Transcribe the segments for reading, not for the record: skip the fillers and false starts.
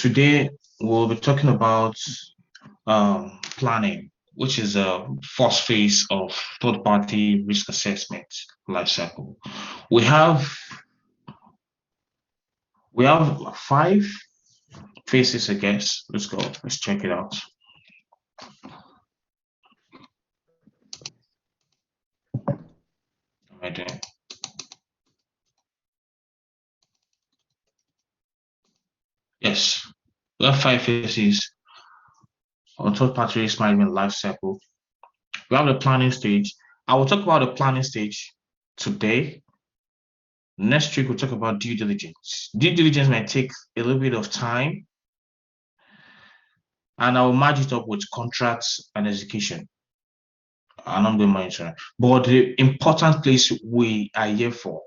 Today we'll be talking about planning, which is a first phase of third-party risk assessment lifecycle. We have we have five phases, I guess. Let's go. Let's check it out. Right there. Yes, we have five phases on third-party risk management lifecycle. We have the planning stage. I will talk about the planning stage today. Next week, we'll talk about due diligence. Due diligence might take a little bit of time, and I'll merge it up with contracts and execution and ongoing monitoring. But the important place we are here for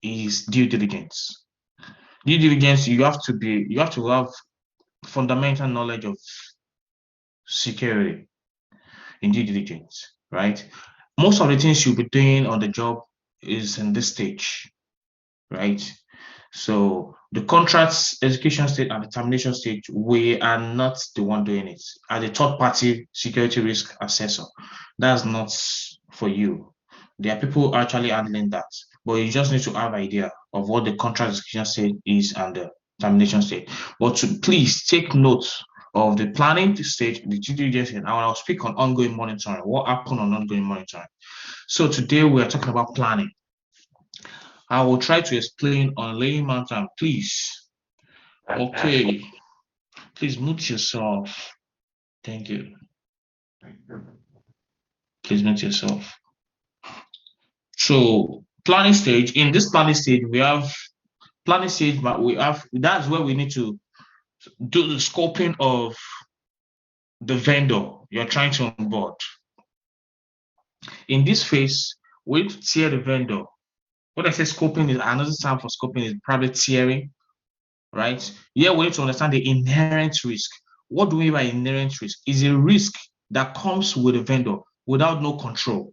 is due diligence. Due diligence, you have to have fundamental knowledge of security in due diligence, right? Most of the things you'll be doing on the job is in this stage, right? So the contracts execution stage and the termination stage, we are not the one doing it. As a third-party security risk assessor, that's not for you. There are people actually handling that, but you just need to have an idea of what the contract execution stage is and the termination stage. But to please take note of the planning stage, the due diligence, and I'll speak on ongoing monitoring. What happened on ongoing monitoring? So today we are talking about planning. I will try to explain on layman term, please. Okay, please mute yourself. Thank you. Please mute yourself. So planning stage. In this planning stage, we have planning stage, but that's where we need to do the scoping of the vendor you're trying to onboard. In this phase, we tier the vendor. What I say scoping is another term for scoping is probably tiering, right? Here we need to understand the inherent risk. What do we mean by inherent risk? Is a risk that comes with a vendor without no control.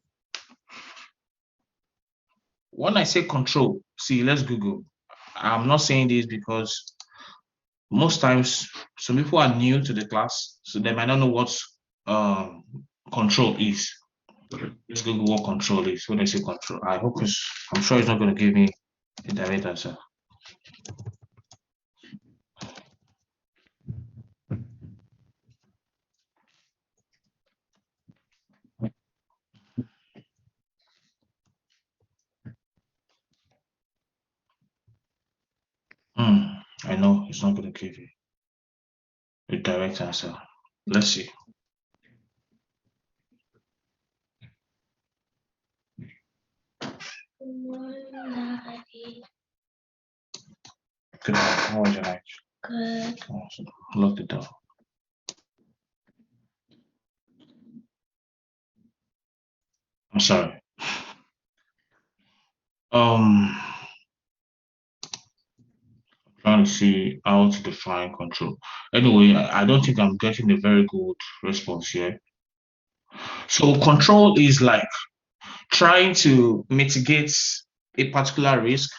When I say control, see, let's Google. I'm not saying this because most times some people are new to the class, so they might not know what control is. Let's Google what control is. When I say control, I'm sure it's not going to give me a direct answer. I know it's not going to give you a direct answer. Let's see. Good. How was your night? Good. Awesome. Look it up. I'm sorry. Trying to see how to define control. Anyway, I don't think I'm getting a very good response here. So control is like trying to mitigate a particular risk.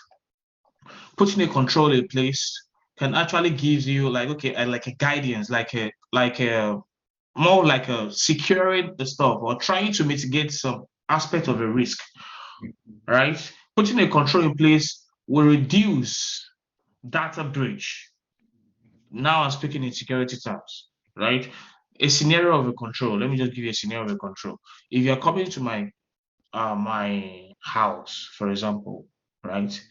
Putting a control in place can actually give you like like a guidance, like a more like a securing the stuff or trying to mitigate some aspect of a risk, right? Putting a control in place will reduce data breach. Now I'm speaking in security terms, right? A scenario of a control. Let me just give you a scenario of a control. If you're coming to my house, for example, right?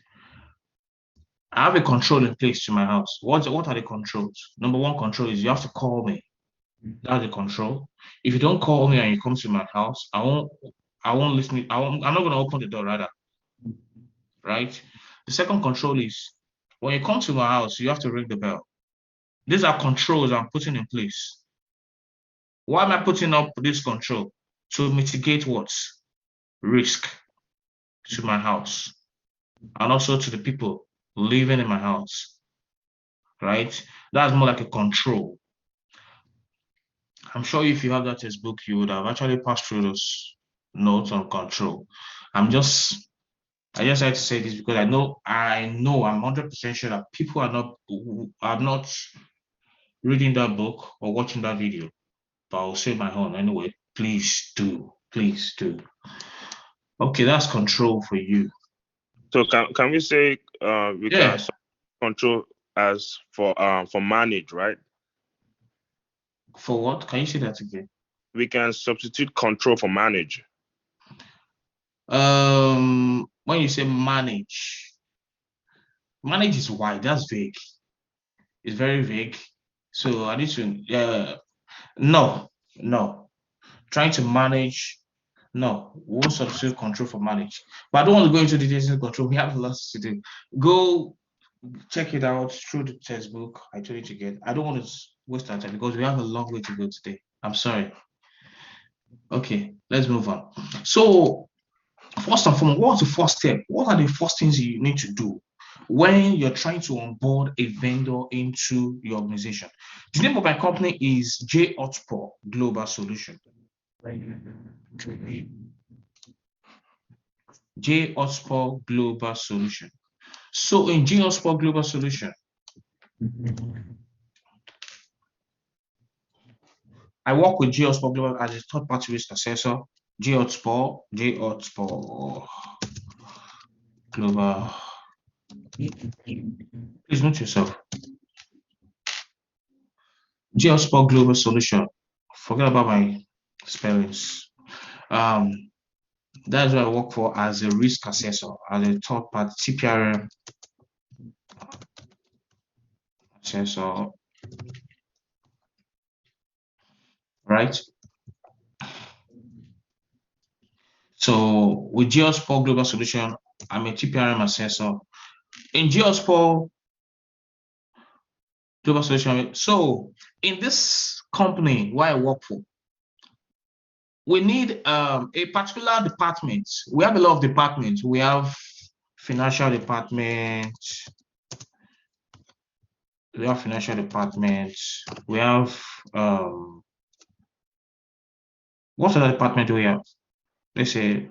I have a control in place to my house. What are the controls? Number one control is you have to call me. That's the control. If you don't call me and you come to my house, I won't listen. I'm not going to open the door rather, right? The second control is when you come to my house, you have to ring the bell. These are controls I'm putting in place. Why am I putting up this control? To mitigate what? Risk to my house and also to the people living in my house, right? That's more like a control. I'm sure if you have that textbook, you would have actually passed through those notes on control. I'm just I just had to say this because I know I'm 100% sure that people are not reading that book or watching that video. But I'll say my own anyway. Please do. Please do. Okay, that's control for you. So can we say we Yeah. can control as for manage, right? For what? Can you say that again? We can substitute control for manage. When you say manage is wide. That's vague. It's very vague. So I need to no. Trying to manage. No, we won't substitute control for manage. But I don't want to go into details of control. We have lots to do. Go check it out through the textbook I told you to get. I don't want to waste our time because we have a long way to go today. I'm sorry. Okay, let's move on. So, first and foremost, what's the first step? What are the first things you need to do when you're trying to onboard a vendor into your organization? The name of my company is J Hotspur Global Solution. J Hotspur Global Solution. So in J Hotspur Global Solution, I work with J Hotspur Global as a third-party risk assessor. J Hotspur Global. Please note yourself. J Hotspur Global Solution. Forget about my spellings. That's what I work for as a risk assessor, as a third-party TPRM assessor. Right? So with J Hotspur Global Solution, I'm a TPRM assessor. In J Hotspur Global Solution, so in this company where I work for, we need a particular department. We have a lot of departments. We have financial department. We have financial department. We have what other department do we have? Let's say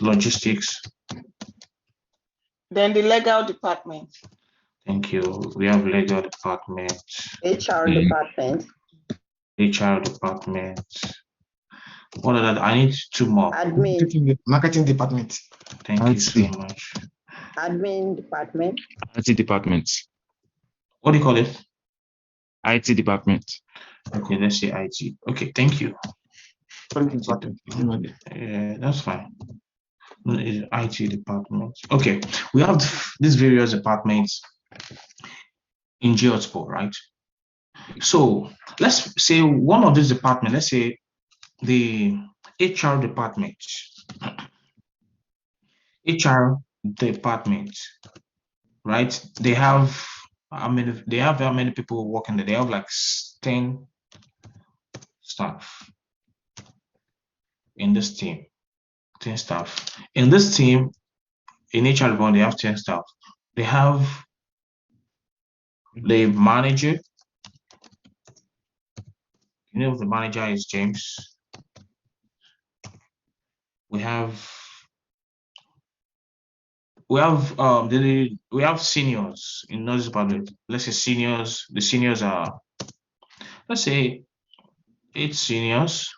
logistics. Then the legal department. Thank you. We have legal department. HR department. HR department. What are that? I need two more. Admin. Marketing department. Thank you so much. Admin department. IT department. What do you call it? IT department. Okay, let's say IT. Okay, thank you. Department. Yeah, that's fine. IT department. Okay, we have these various departments in J Hotspur, right? So let's say one of these departments, let's say the HR department. HR department, right? They have how many people working there? They have like 10 staff in this team. 10 staff. In this team, in HR department, they have 10 staff. They have the manager. You know, the manager is James. We have seniors in those department. Let's say seniors. The seniors are, let's say, 8 seniors.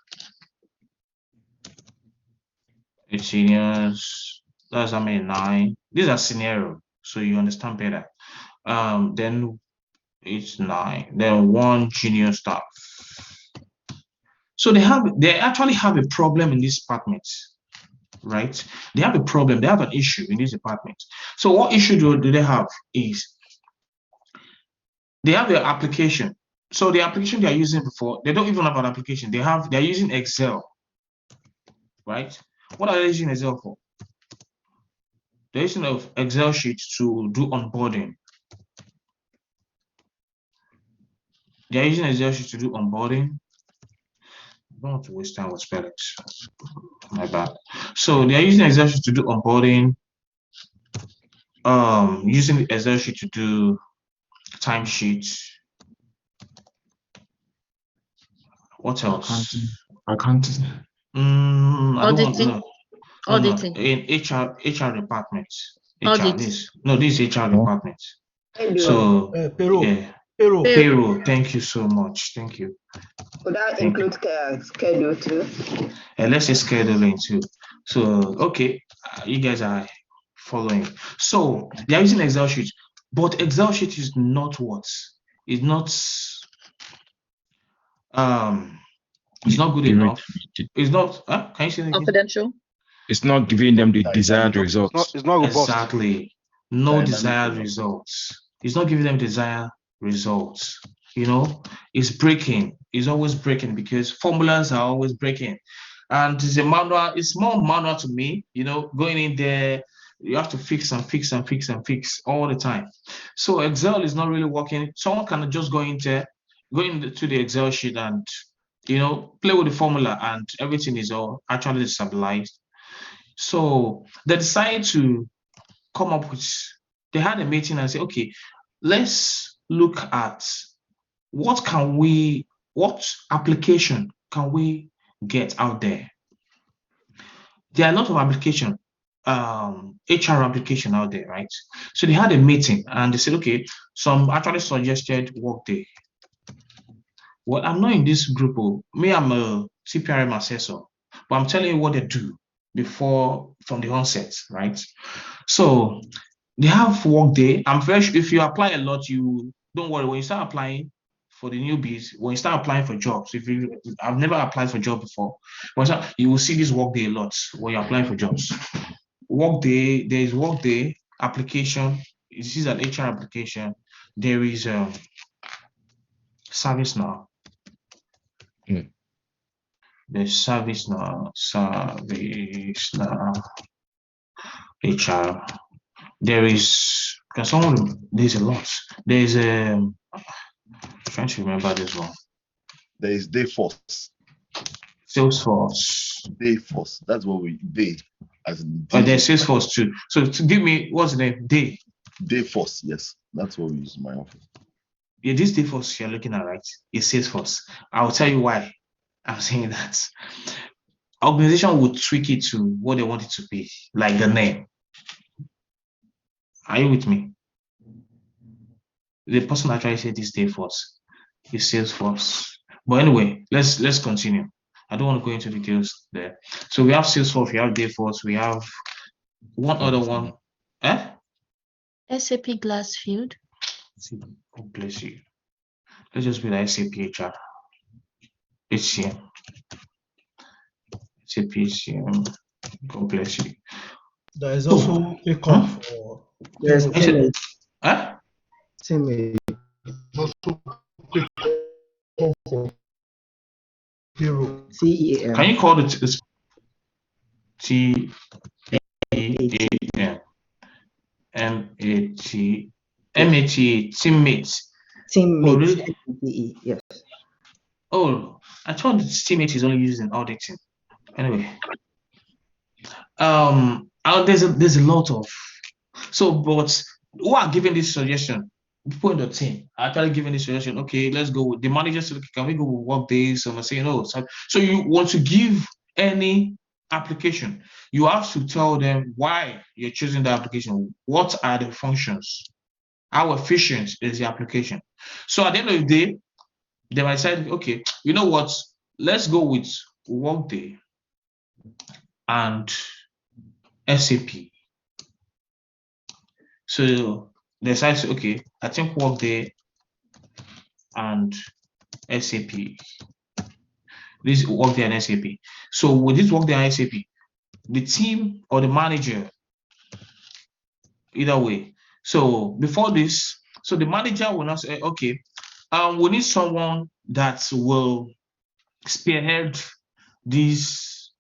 8 seniors. That's how many? 9. These are scenario, so you understand better. Then it's 9. Then 1 junior staff. So they actually have a problem in this department, right? They have a problem. They have an issue in this department. So what issue do they have is they have their application. So the application they are using before, they don't even have an application. They're using Excel, right? What are they using Excel for? They're using an Excel sheet to do onboarding. They're using Excel sheet to do onboarding. I don't want to waste time with spellings. My bad. So they're using Excel sheet to do onboarding. Using the Excel sheet to do timesheets. What else? Accounting. I don't want to know. No, Auditing. in HR department. Audit. This is HR department. Schedule. So Payroll. yeah, Payroll. payroll. Thank you so much. Thank you. Could that Thank you. include schedule too? And let's say scheduling too. So okay, you guys are following. So they are using Excel sheet, but Excel sheet is not what? It's not it's not good enough. It's not can you say that again? Confidential. It's not giving them the desired results. It's not robust. Exactly. No Dynamic desired results. results. It's not giving them desired results. You know, it's breaking. It's always breaking because formulas are always breaking. And it's a manual, it's more manual to me, you know, going in there, you have to fix and fix and fix and fix all the time. So Excel is not really working. Someone can just go into the Excel sheet and play with the formula and everything is all actually stabilized. So they decided to come up with, they had a meeting and say, okay, let's look at what application can we get out there? There are a lot of application, HR application out there, right? So they had a meeting and they said, okay, some actually suggested Workday. Well, I'm not in this group. I'm a TPRM assessor, but I'm telling you what they do from the onset, right? So they have Workday. I'm very sure if you apply a lot, you don't worry when you start applying for the newbies, when you start applying for jobs. I've never applied for a job before, you will see this Workday a lot when you're applying for jobs. Workday, there is Workday application. This is an HR application. There is ServiceNow. There's ServiceNow HR. There is there's a lot. There's I'm trying to remember this one. There is Dayforce. Salesforce. Dayforce. That's what as in there's Salesforce too. So to give me what's the name? Dayforce, yes. That's what we use in my office. Yeah, this Dayforce you're looking at, right? Is Salesforce. I'll tell you why I'm saying that. Organization would tweak it to what they want it to be, like the name. Are you with me? The person actually said this Dayforce is Salesforce. But anyway, let's continue. I don't want to go into details there. So we have Salesforce, we have Dayforce, we have one other one. SAP Glassfield. God bless you. Let's just be like SAP HR. HCM. SAP HCM. God bless you. There is also a call for. Yes, teammate. Also a call for payroll. CEM. Can you call it TEAM? MAT teammates. Teammates. Yes. Oh, I thought teammates is only used in auditing. Anyway, there's a lot of but who are giving this suggestion? People in the team are actually giving this suggestion. Okay, let's go with the manager. Said, can we go with Workday? So I'm saying no. So you want to give any application, you have to tell them why you're choosing the application. What are the functions? How efficient is the application? So at the end of the day, they might say, okay, you know what? Let's go with Workday and SAP. So they decide, okay, I think Workday and SAP. This Workday and SAP. So with this Workday and SAP, the team or the manager, either way. So before this, so the manager will now say, okay, we need someone that will spearhead this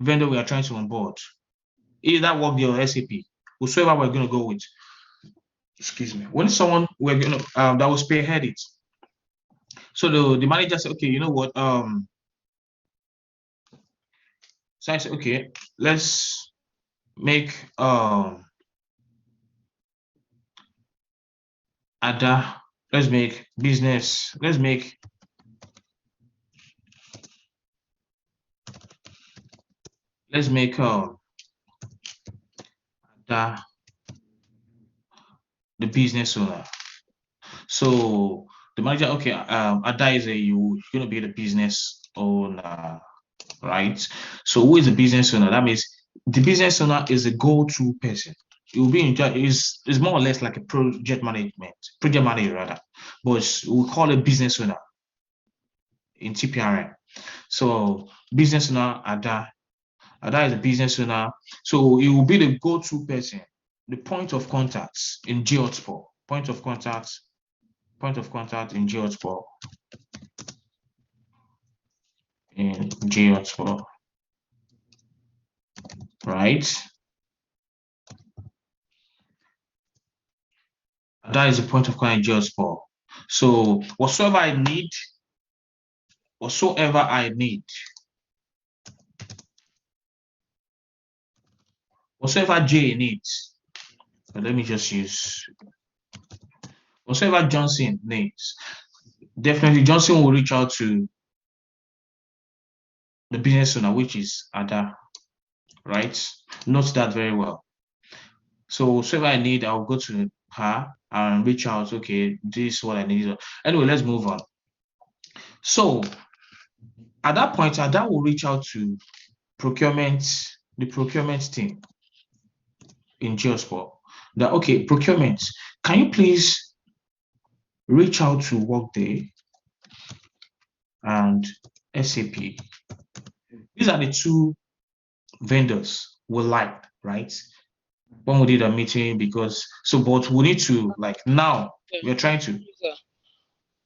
vendor we are trying to onboard, either Workday or SAP, whosoever we're going to go with. Excuse me. We need someone we're going to that will spearhead it. So the manager said, okay, you know what? So I said, okay, let's make let's make business, let's make Ada, the business owner. So the manager, okay, Ada is you're gonna be the business owner, right? So who is the business owner? That means the business owner is a go-to person. It will be in charge, is more or less like a project manager rather, but we call it business owner in TPRM. So business owner Ada. Ada is a business owner. So it will be the go-to person, the point of contact in GeoSport. Point of contact in GeoSport. In GeoSport. Right? That is the point of contact in GeoSport. So whatsoever I need, whatsoever J needs, let me just use whatsoever Johnson needs, definitely Johnson will reach out to the business owner, which is Ada, right? Note that very well. So whatsoever I need, I'll go to her and reach out. Okay, this is what I need. Anyway, let's move on. So at that point, Ada will reach out to the procurement team in GeoSport. That okay, procurement, can you please reach out to Workday and SAP? These are the two vendors we like, right? When we did a meeting, because but we need to now we're trying to.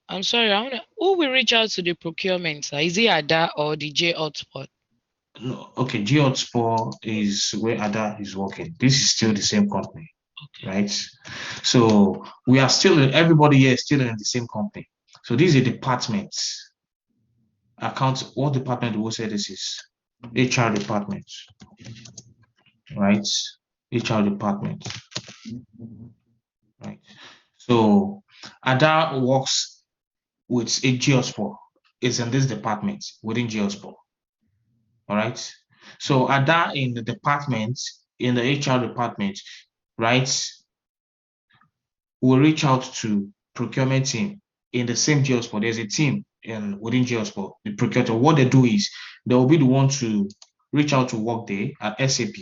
I'm sorry, who will reach out to the procurement? Is it Ada or the J Hotspot? No, okay, GeoSport is where Ada is working. This is still the same company, right? So we are still everybody here is still in the same company. So these are departments. What department do we say this is? HR department, right? HR department, right? So Ada works with a GeoSport. Is in this department within GeoSport. All right. So Ada in the department, in the HR department, right, will reach out to procurement team in the same GeoSport. There's a team within GeoSport. The procurator, what they do is they will be the one to reach out to Workday at SAP.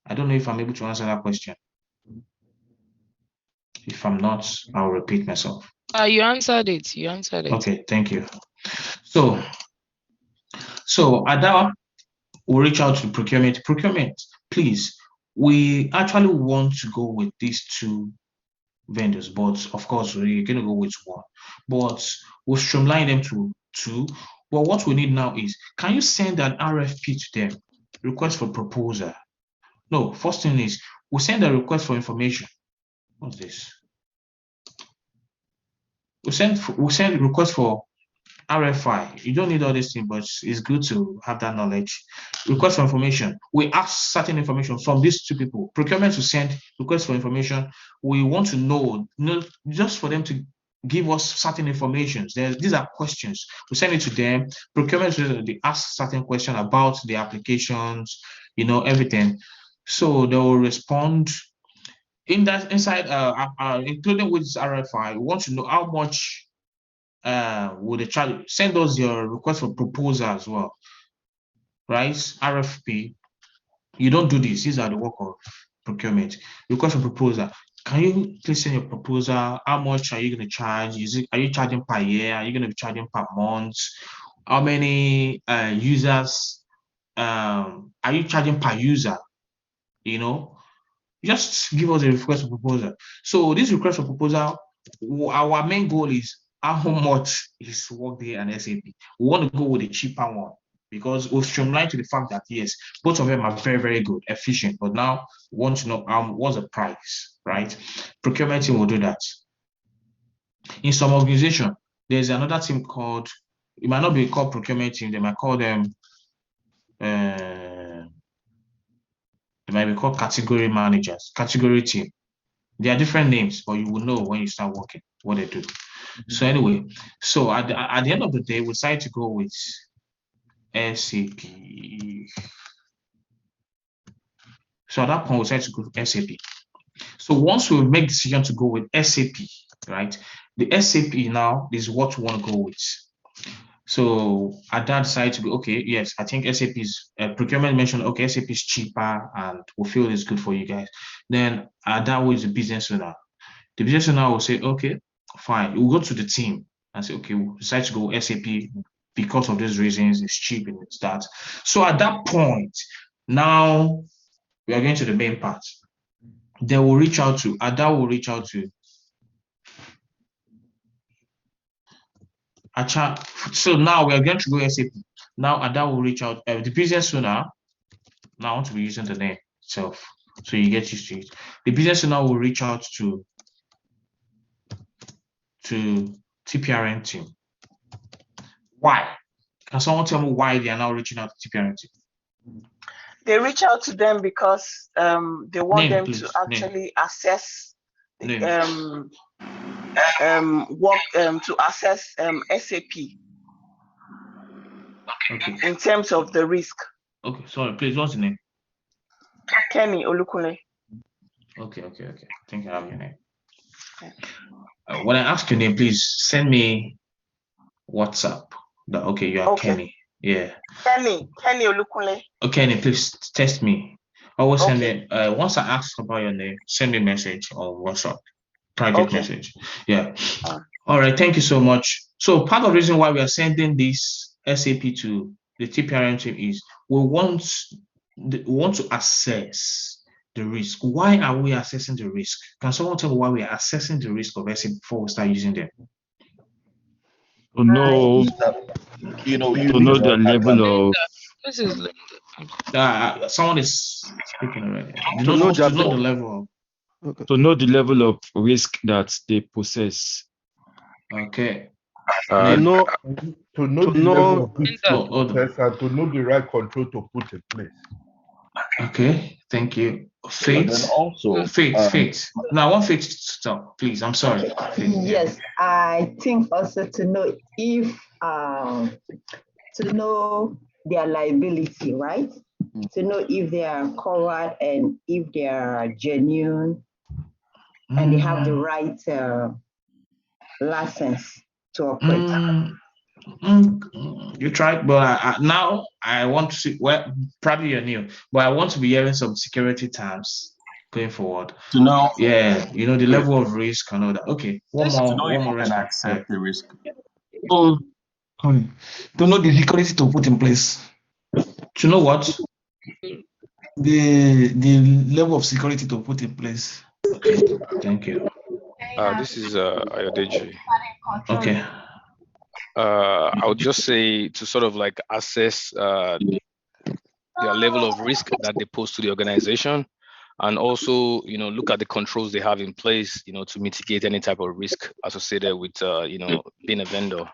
I don't know if I'm able to answer that question. If I'm not, I'll repeat myself. You answered it. Okay, thank you. So Ada will reach out to procurement. Procurement, please, we actually want to go with these two vendors, but of course we're going to go with one. But we'll streamline them to two. But what we need now is, can you send an RFP to them? Request for proposal. No, first thing is, we send a request for information. What's this? We send request for RFI. You don't need all this thing, but it's good to have that knowledge. Request for information. We ask certain information from these two people. Procurement to send request for information. We want to know just for them to give us certain information. These are questions. We send it to them. Procurement, they ask certain question about the applications, everything. So they will respond. Inside, including with this RFI, we want to know how much would the charge. Send us your request for proposal as well, right? RFP. You don't do this. These are the work of procurement. Request for proposal. Can you please send your proposal? How much are you going to charge? Are you charging per year? Are you going to be charging per month? How many users? Are you charging per user? Just give us a request for proposal. So this request for proposal, our main goal is how much is Workday and SAP. We want to go with the cheaper one because we've streamlined to the fact that yes, both of them are very, very good, efficient. But now we want to know what's the price, right? Procurement team will do that. In some organization, there's another team called, it might not be called procurement team, they might call them they might be called category managers, category team. They are different names, but you will know when you start working what they do. So anyway, so at the end of the day, we decided to go with SAP. So at that point, we decided to go to SAP. So once we make decision to go with SAP, right? The SAP now is what we want to go with. So at that decided to be okay. Yes, I think SAP is procurement mentioned. Okay, SAP is cheaper and we feel it's good for you guys. Then that was the business owner. The business owner will say, okay, fine. We'll go to the team and say, okay, we'll decide to go SAP because of these reasons. It's cheap and it's that. So at that point, now we are going to the main part. They will reach out to Ada will reach out to Acha. So now we are going to go SAP. Now Ada will reach out. The business owner. Now I want to be using the name itself, so you get used to it. The business owner will reach out to TPRM team. Why? Can someone tell me why they are now reaching out to TPRM team? They reach out to them because they want them please. to actually assess Name. work to assess SAP Okay. in terms of the risk. Okay, sorry, please, what's the name? Kenny Olukunle. Okay. I think I have your name. When I ask your name, please send me WhatsApp. Okay, you are Okay. Kenny. Yeah. Kenny Olukunle. Okay, Kenny, please text me. Always send Okay. me. Once I ask about your name, send me a message on WhatsApp, private Okay. message. Yeah. All right. Thank you so much. So part of the reason why we are sending this SAP to the TPRM team is we want to assess the risk. Why are we assessing the risk? Can someone tell me why we are assessing the risk of SAP before we start using them? To know, You know the level of. This is Someone is speaking already. To know To know the level of. Okay. To know the level of risk that they possess. Okay. To know the level of risk Oh, process and to know the right control to put in place. Okay, thank you. and Faith. then also Faith. Now I want Faith to talk, please. I'm sorry. Faith, yeah. Yes, I think also to know if to know their liability, right? To know if they are covered and if they are genuine and they have the right license to operate. You tried, but now I want to see. Well, probably you're new, but I want to be hearing some security terms going forward. To know, Yeah, you know the level of risk and all that. Okay, one to know more if you can response. accept the risk. To know the security to put in place. To know what? The level of security to put in place. Okay, thank you. This is Ayodeji. Okay. I would just say to sort of like assess their level of risk that they pose to the organization, and also, you know, look at the controls they have in place, you know, to mitigate any type of risk associated with, you know, being a vendor.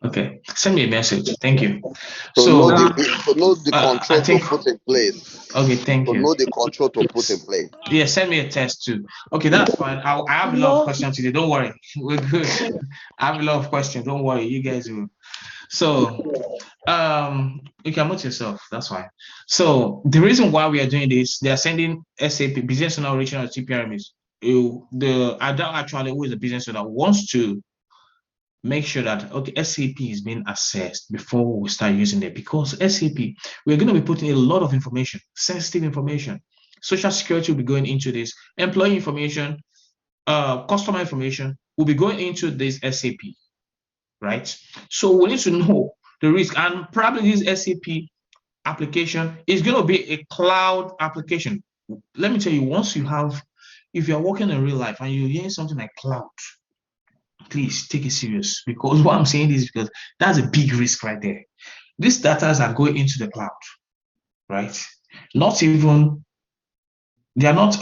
Okay, send me a message. Thank you. To know the control to put in place. Okay, thank you. To know the control to put in place. Yeah, send me a test too. Okay, that's fine. I have a lot of questions today. Don't worry, we're good. I have a lot of questions. Don't worry, you guys will. So, you can mute yourself. That's fine. So the reason why we are doing this, they are sending SAP business owner reaching out to TPRM is the adult actually who is the business owner wants to make sure that okay, SAP is being assessed before we start using it, because SAP, we're going to be putting a lot of information, sensitive information. Social security will be going into this, employee information, customer information will be going into this SAP, right? So we need to know the risk, and probably this SAP application is going to be a cloud application. Let me tell you, once you have, if you're working in real life and you're hearing something like cloud, please take it serious, because what I'm saying is because that's a big risk right there. These data are going into the cloud, right? Not even, they are not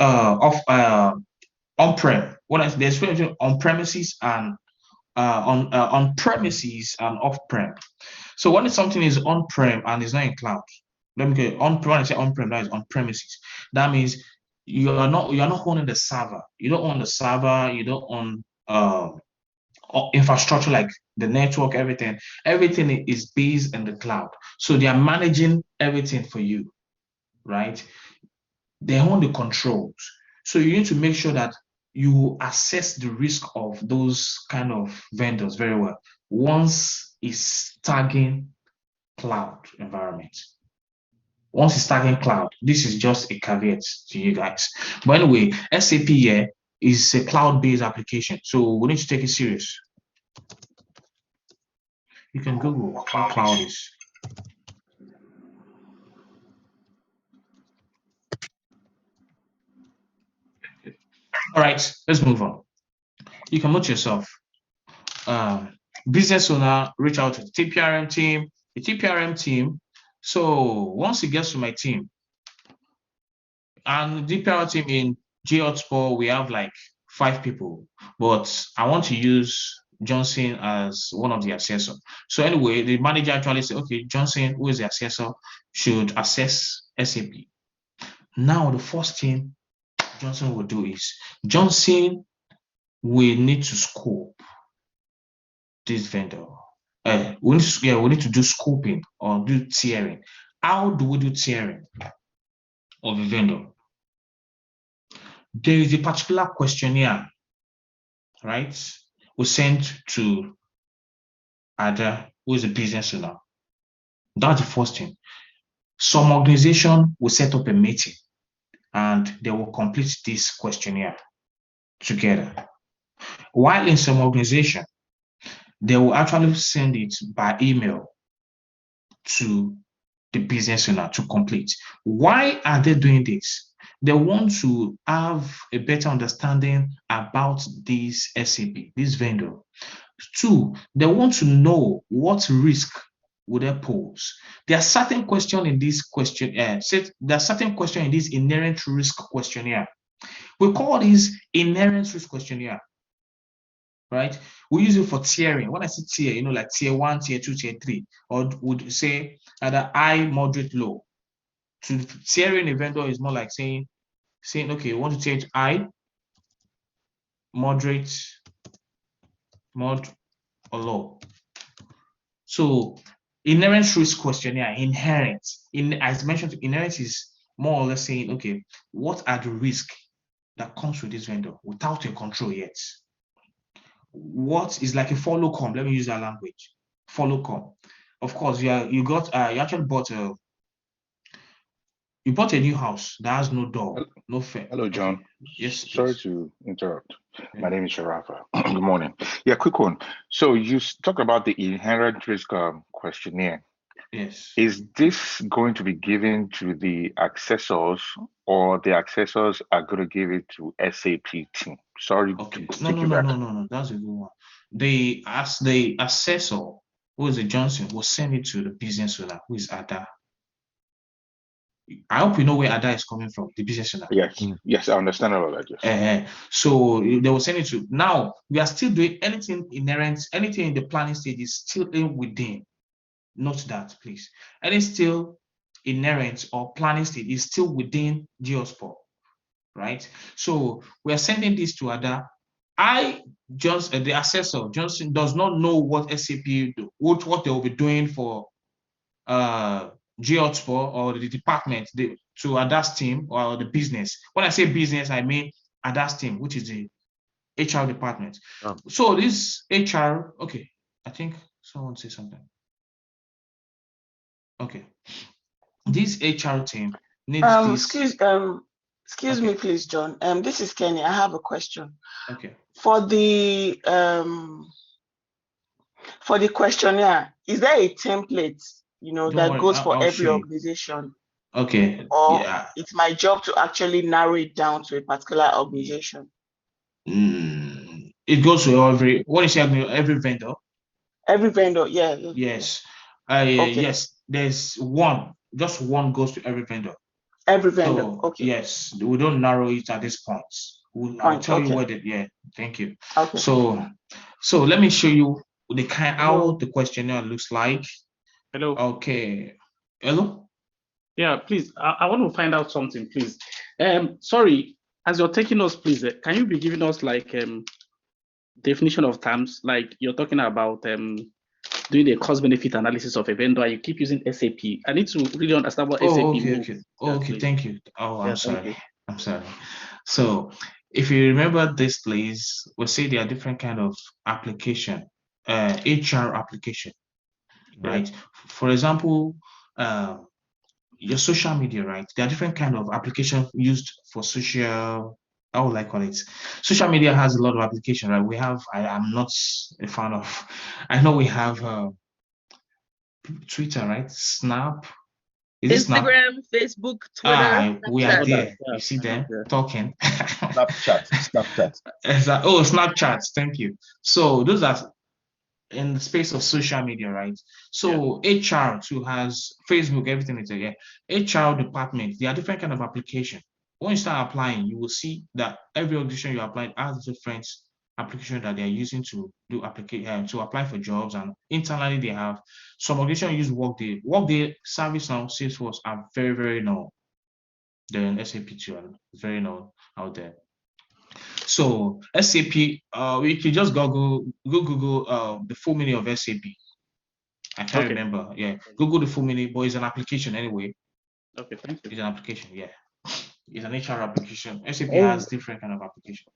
on-prem. There's between on-premises and on premises and off-prem. So when something is on-prem and is not in cloud, let me get on-prem. When I say on-prem, that is on premises. That means you are not owning the server. You don't own the server. You don't own infrastructure like the network. Everything is based in the cloud. So they are managing everything for you, right? they own the controls. So you need to make sure that you assess the risk of those kind of vendors very well. Once it's tagging cloud environment. Once it's tagging cloud, this is just a caveat to you guys. But anyway, SAP here is a cloud-based application. So we need to take it serious. You can Google what cloud is. All right, let's move on. You can mute yourself. Business owner, reach out to the TPRM team. The TPRM team. So once it gets to my team, and the TPRM team in GHotspot, we have like 5 people, but I want to use Johnson as one of the assessor. So anyway, the manager actually said, okay, Johnson, who is the assessor, should assess SAP. Now the first thing Johnson will do is Johnson will need to scope this vendor. We need to do scoping or do tiering. How do we do tiering of a vendor? There is a particular questionnaire, right? We send to Ada, who is a business owner. That's the first thing. Some organization will set up a meeting and they will complete this questionnaire together. While in some organization, they will actually send it by email to the business owner to complete. Why are they doing this? They want to have a better understanding about this SAP, this vendor. 2, they want to know what risk would they pose. There are certain questions in this question. There are certain questions in this inherent risk questionnaire. We call this inherent risk questionnaire, right? We use it for tiering. When I say tier, like tier 1, tier 2, tier 3, or would say either high, moderate, low. To tiering a vendor is more like saying, okay, we want to tier it high, moderate, mod, or low. So inherent risk questionnaire, as mentioned, inherent is more or less saying, okay, what are the risks that comes with this vendor without a control yet? What is like a follow come? Let me use that language. Follow come. Of course, you actually bought a new house that has no door, no fence. Hello, John. Okay. Yes. Sorry please. to interrupt. My name is Sharafa. Good morning. Yeah, quick one. So you talked about the inherent risk questionnaire. Yes. Is this going to be given to the accessors, or the accessors are going to give it to SAP team? Sorry. Okay. No. That's a good one. The assessor, who is a Johnson, will send it to the business owner, who is Ada. I hope you know where Ada is coming from, the business owner. Yes, I understand all of that. Yes. So they will send it to. Now we are still doing anything inherent, anything in the planning stage is still within. Note that, please. And it's still inherent or planning stage is still within GeoSpot, right? So we are sending this to Ada. The assessor Johnson does not know what SAP do, what they will be doing for GeoSpot or the department to Ada's team or the business. When I say business, I mean Ada's team, which is the HR department. So this HR, okay, I think someone say something. Okay, this HR team needs this. Excuse me, please, John. This is Kenny. I have a question. Okay. For the questionnaire, is there a template, that goes for every organization? Okay. Or it's my job to actually narrow it down to a particular organization? It goes to every. What is every vendor? Every vendor, yeah. Yes. Okay. Yes. There's one. Just one goes to every vendor. Every vendor. So, okay. Yes, we don't narrow it at this point. I'll tell you what. Thank you. Okay. So let me show you how the questionnaire looks like. Hello. Okay. Hello. Yeah, please. I want to find out something, please. Sorry, as you're taking us, please, can you be giving us like definition of terms? Like you're talking about doing a cost benefit analysis of a vendor, and you keep using SAP. I need to really understand what SAP means. Okay. Thank you. Oh, I'm Yeah, thank sorry. you. I'm sorry. So, if you remember this, please, we'll say there are different kind of application, HR application, right? For example, your social media, right? There are different kind of application used for social. How would I call it? Social media has a lot of application, right? We have. I'm not a fan of. I know we have Twitter, right? Snap. Is it Snap? Instagram, Facebook, Twitter, We are Snapchat. there. You see them talking. Snapchat. Snapchat. Thank you. So those are in the space of social media, right? So HR too has Facebook, everything is there. HR department, there are different kind of application. When you start applying, you will see that every organization you apply has different application that they're using to do application to apply for jobs, and internally they have some organizations use Workday. Workday, ServiceNow, Salesforce are very, very known. Then SAP too are very known out there. So SAP, we can just Google the full meaning of SAP. I can't remember. Yeah, Google the full meaning, but it's an application anyway. Okay, thank you. It's an application. Yeah, it's an HR application. SAP has different kind of application,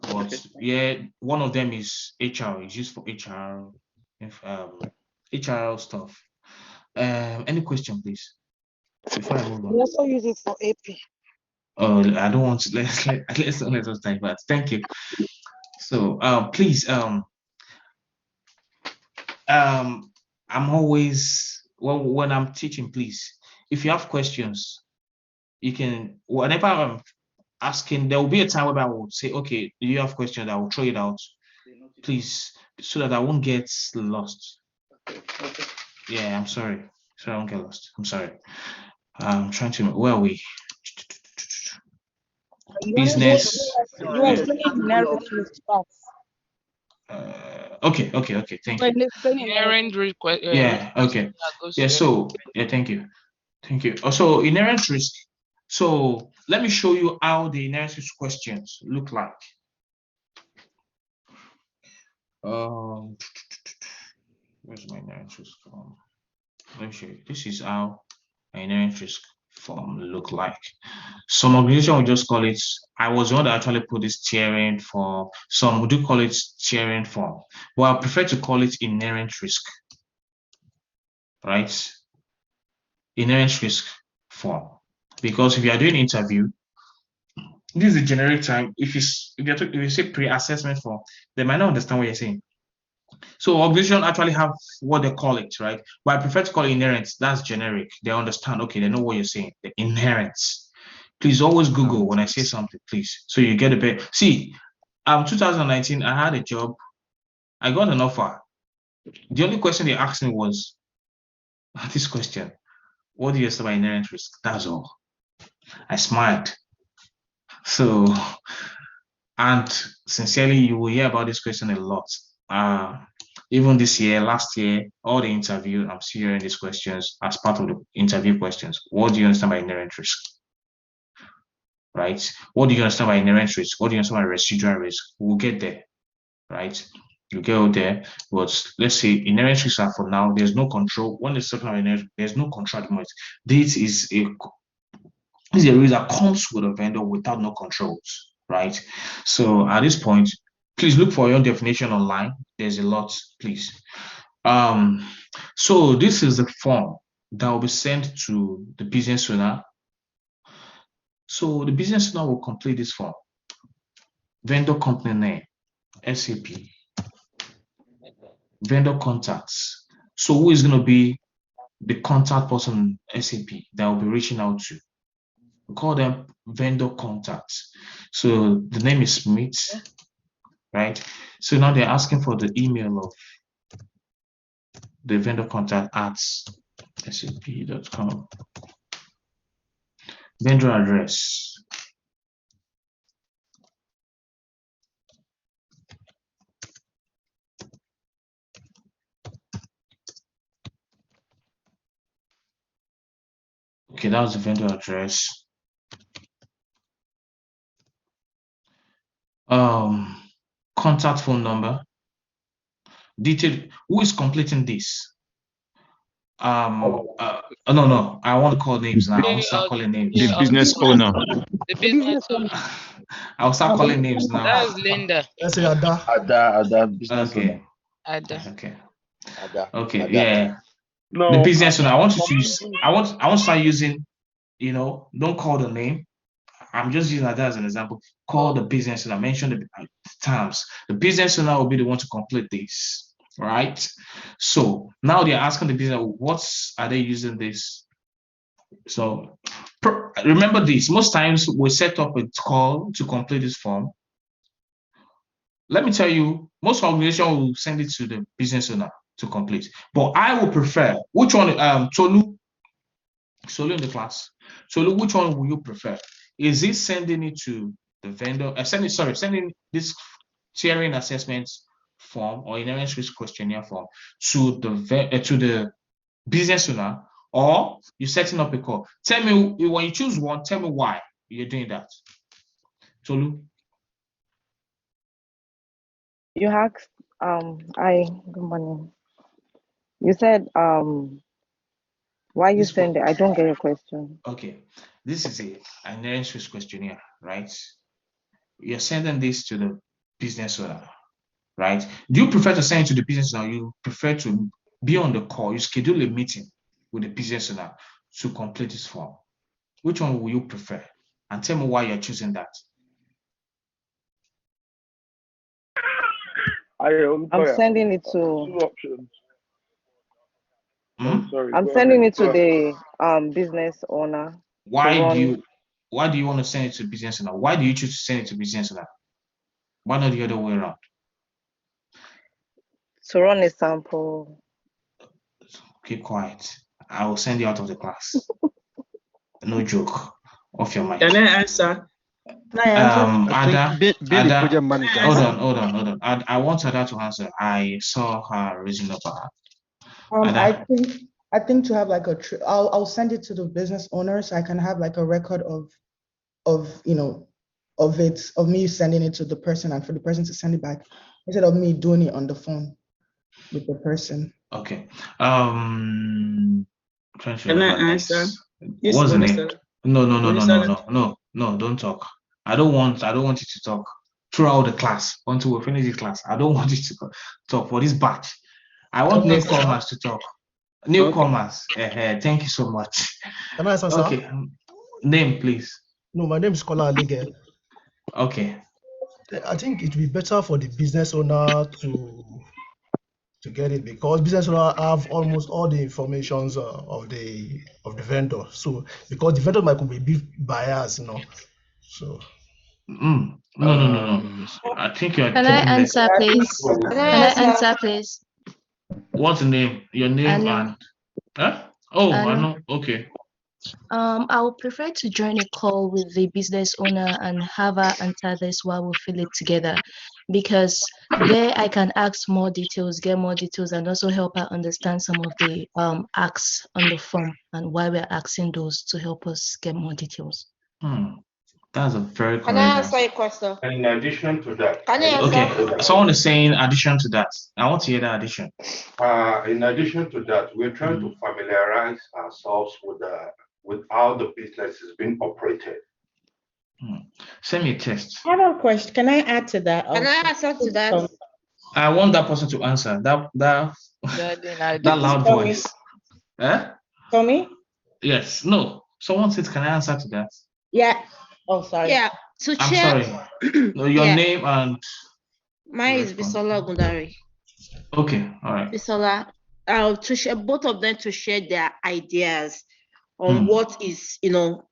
but yeah, one of them is HR. It's used for HR, HR stuff. Any question, please? Before I move on. We also use it for AP. Oh, I don't want to let's not let us divert. Thank you. So please I'm always when I'm teaching, please, if you have questions, you can whenever I'm asking, there will be a time where I will say, okay, do you have questions? I will throw it out, please, so that I won't get lost. Yeah, I'm sorry. So I won't get lost. I'm sorry. I'm trying to where are we? Business. Okay. Thank you. Inherent request. Yeah. Okay. Yeah. So yeah. Thank you. Also, inherent risk. So let me show you how the inherent risk questions look like. Where's my inherent risk form? Let me show you. This is how an inherent risk form look like. Some organization will just call it. I was the one that actually put this tiering form. Some do call it tiering form, but I prefer to call it inherent risk. Right? Inherent risk form, because if you are doing interview, this is the generic term. If you say pre-assessment form, they might not understand what you're saying. So organization actually have what they call it, right? But I prefer to call it inherent. That's generic. They understand. Okay, they know what you're saying. The inherent. Please always Google when I say something, please, so you get a bit. See, 2019, I had a job. I got an offer. The only question they asked me was this question: what do you say about inherent risk? That's all. I smiled. So, and sincerely, you will hear about this question a lot. Even this year, last year, all the interview, I'm still hearing these questions as part of the interview questions. What do you understand by inherent risk? Right? What do you understand by inherent risk? What do you understand by residual risk? We'll get there, right? You get there, but let's say inherent risks are for now. There's no control. When it's talking about inherent, there's no control at the moment. This is a risk that comes with a vendor without no controls, right? So at this point, please look for your own definition online. There's a lot, please. So this is the form that will be sent to the business owner. So the business owner will complete this form. Vendor company name, SAP. Vendor contacts. So who is going to be the contact person SAP that will be reaching out to? We call them vendor contacts. So the name is Smith, right? So now they're asking for the email of the vendor contact at sap.com. Vendor address. Okay, that was the vendor address. Contact phone number. detailed. Who is completing this? No, I want to call names now. I'll start calling names. The business owner. The business owner. I'll start calling names now. That's Linda. Let's say Ada. Ada, business owner. Ada. Okay. Ada. Yeah. No, The business owner. I want you to use. I want to start using. Don't call the name. I'm just using that as an example. Call the business owner. Mention the terms. The business owner will be the one to complete this, right? So now they're asking the business, what are they using this? So remember this. Most times we set up a call to complete this form. Let me tell you, most organizations will send it to the business owner to complete. But I would prefer, which one, Tolu in the class. Tolu, which one will you prefer? Is it sending it to the vendor, sending this tiering assessment form or inherent risk questionnaire form to the business owner, or you setting up a call? Tell me, when you choose one, tell me why you're doing that. Tolu? You asked, good morning. You said, why you send it? I don't get your question. Okay, this is an inherent risk questionnaire, right? You're sending this to the business owner, right? Do you prefer to send it to the business owner, or you prefer to be on the call? You schedule a meeting with the business owner to complete this form. Which one will you prefer? And tell me why you're choosing that. I'm sending it to. Two options. Sorry, I'm sending it to the business owner. Why do you want to send it to business owner? Why do you choose to send it to business owner? Why not the other way around? To run a sample. Keep quiet. I will send you out of the class. No joke. Off your mic. Can I answer? Ada, project manager. Hold on. I want Ada to answer. I saw her raising up her hand. I think to have like I'll send it to the business owner so I can have like a record of me sending it to the person and for the person to send it back instead of me doing it on the phone with the person. Okay. Can I answer? Yes, what's the name? No, don't talk. I don't want you to talk throughout the class until we finish the class. I don't want you to talk for this batch. I want newcomers to talk. Newcomers. Okay. Thank you so much. Can I answer, okay. Sir? Name, please. No, my name is Kola Alige. Okay. I think it would be better for the business owner to get it because business owner have almost all the informations of the vendor. So because the vendor might be biased, So. No. I think you're. Can I answer, please? Can I answer, please? What's the name? Your name and. Huh? Oh, I know. Okay. I would prefer to join a call with the business owner and have her answer this while we fill it together, because there I can ask more details, get more details, and also help her understand some of the asks on the form and why we're asking those to help us get more details. That's a very correct Can I answer your question? And in addition to that, Can I answer? Okay, someone is saying addition to that. I want to hear that addition. In addition to that, we're trying to familiarize ourselves with how the business is being operated. Send me a test. I have a question. Can I add to that? Can I answer to that? I want that person to answer. That loud voice. Eh? For me? Yes. No. Someone said, can I answer to that? Yeah. Oh, sorry. Yeah. To I'm share. sorry. No, your name and. Mine is Bisola Gundari. Okay. All right. Bisola. To share both of them to share their ideas on what is,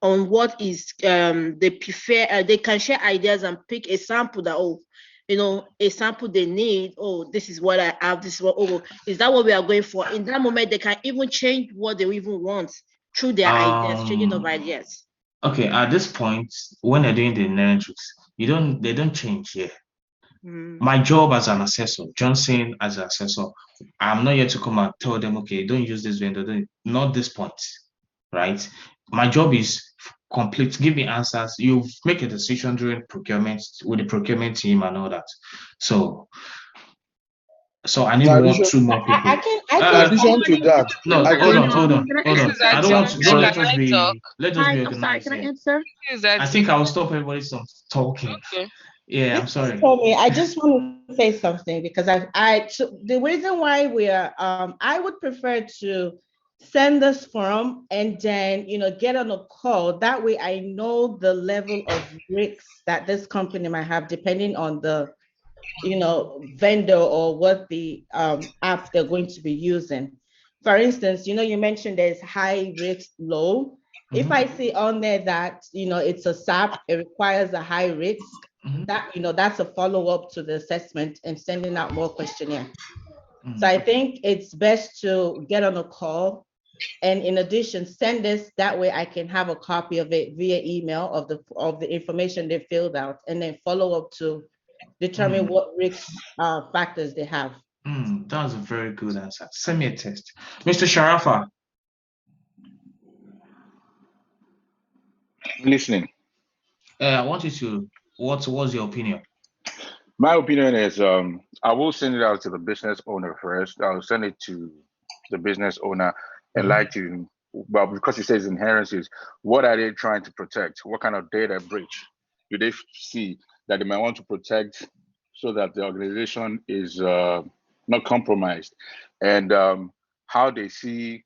on what is they prefer. They can share ideas and pick a sample that a sample they need. Oh, this is what I have. This is what. Is that what we are going for? In that moment, they can even change what they even want through their ideas, changing of ideas. Okay, at this point, when they're doing the analytics, they don't change here. My job as an assessor, Johnson as an assessor, I'm not here to come and tell them, okay, don't use this vendor, not this point, right? My job is complete, give me answers. You make a decision during procurement with the procurement team and all that. So So I need two more people. I can. In addition to that, no, I hold think on. I don't want to. Don't let us be. Let us be I'm sorry. organized Can I here. answer? I think I will stop everybody from talking. Okay. Yeah, I'm sorry. For me, I just want to say something because so the reason why we are, I would prefer to send this form and then, get on a call. That way I know the level of risks that this company might have depending on the, vendor or what the app they're going to be using. For instance, you mentioned there's high risk, low. If I see on there that, it's a SAP, it requires a high risk, that, that's a follow-up to the assessment and sending out more questionnaire. So I think it's best to get on a call. And in addition, send this, that way I can have a copy of it via email of the information they filled out, and then follow up to determine what risk factors they have. That was a very good answer. Send me a test. Mr. Sharafa. I'm listening. I want you to, what's your opinion? My opinion is I will send it out to the business owner first. I'll send it to the business owner and like to, well, because it says inherencies, what are they trying to protect? What kind of data breach do they see that they might want to protect so that the organization is not compromised? And how they see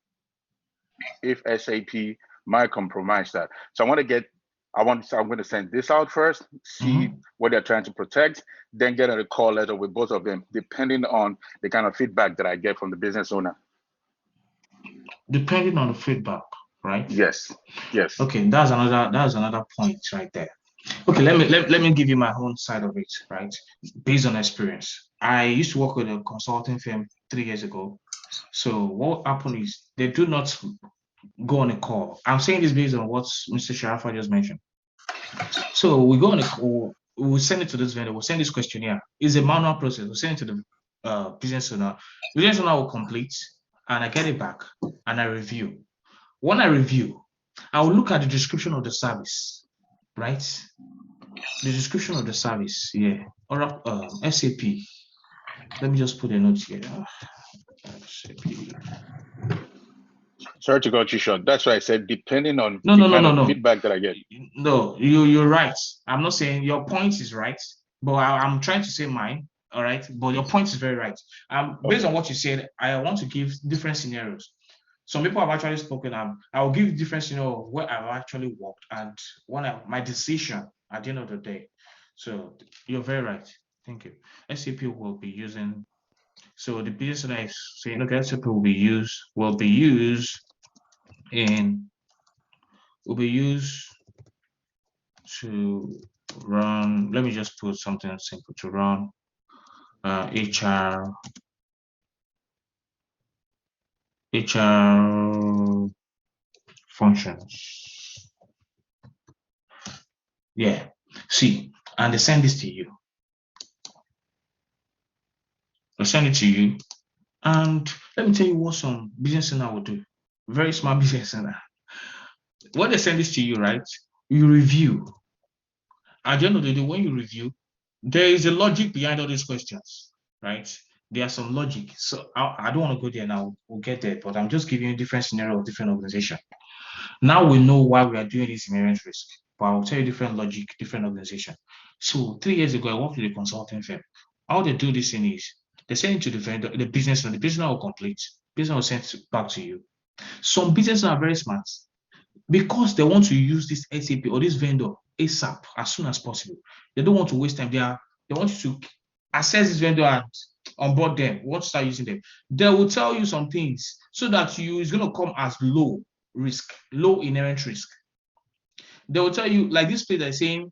if SAP might compromise that. So I'm going to send this out first, see what they're trying to protect, then get on a call letter with both of them, depending on the kind of feedback that I get from the business owner. Depending on the feedback, right? Yes. Okay, that's another point right there. Okay, let me give you my own side of it, right? Based on experience. I used to work with a consulting firm 3 years ago. So what happened is they do not go on a call. I'm saying this based on what Mr. Sharafa just mentioned. So we go on a call, we'll send it to this vendor, we'll send this questionnaire. It's a manual process. We'll send it to the business owner. The business owner will complete, and I get it back and I review. When I review, I will look at the description of the service, right? The description of the service, yeah. Or SAP. Let me just put a note here. SAP. Sorry to cut you short. That's why I said depending on the kind of feedback that I get. No, you're right. I'm not saying your point is right, but I'm trying to say mine. All right, but your point is very right. Based on what you said, I want to give different scenarios. Some people have actually spoken. I will give different scenarios where I've actually worked and my decision at the end of the day. So you're very right. Thank you. SAP will be using. So the business owner is saying, okay, SAP will be used to run. Let me just put something simple to run HR functions. Yeah. See, and they send this to you. They send it to you, and let me tell you what some business owner will do. Very smart business owner. When they send this to you, right? You review. At the end of the day, when you review, there is a logic behind all these questions, right? There are some logic. So I don't want to go there now. We'll get there, but I'm just giving you a different scenario of different organization. Now we know why we are doing this inherent risk, but I'll tell you different logic, different organization. So 3 years ago, I worked with a consulting firm. How they do this thing is they send it to the vendor, the business, and the business will complete. Business will send it back to you. Some businesses are very smart because they want to use this SAP or this vendor ASAP as soon as possible. They don't want to waste time. They want you to access this vendor and onboard them. Want to start using them. They will tell you some things so that it's going to come as low risk, low inherent risk. They will tell you, like this place they're saying,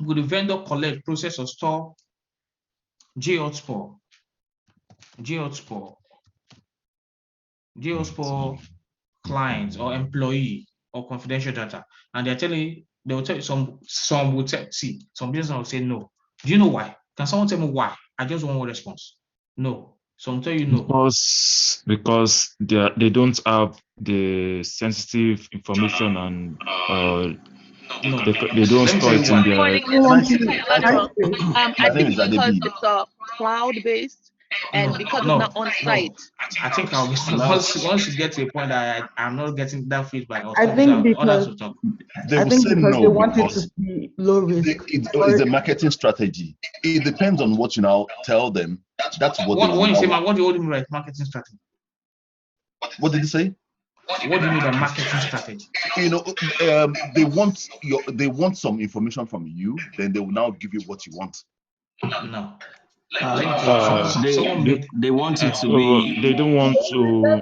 will the vendor collect, process, or store GHotspot clients or employee or confidential data, and they will tell you some will tell, see, some business will say no. Do you know why? Can someone tell me why? I just want one response. No. Some tell you no. Because they don't have the sensitive information and no. They don't store it in their. I think it's because it's a cloud-based and because no, it's not on site. I think I'll be once you get to a point that I'm not getting that feedback, I'll I stop think without others because to talk. They I will think say because they no want it to because be low risk. it's a marketing strategy. It depends on what you now tell them. That's what they When will you say now. what do you mean by marketing strategy? What did you say? What do you mean by marketing strategy? You know, they want some information from you, then they will now give you what you want. No. Let me tell you something. They want it to be. They don't want to.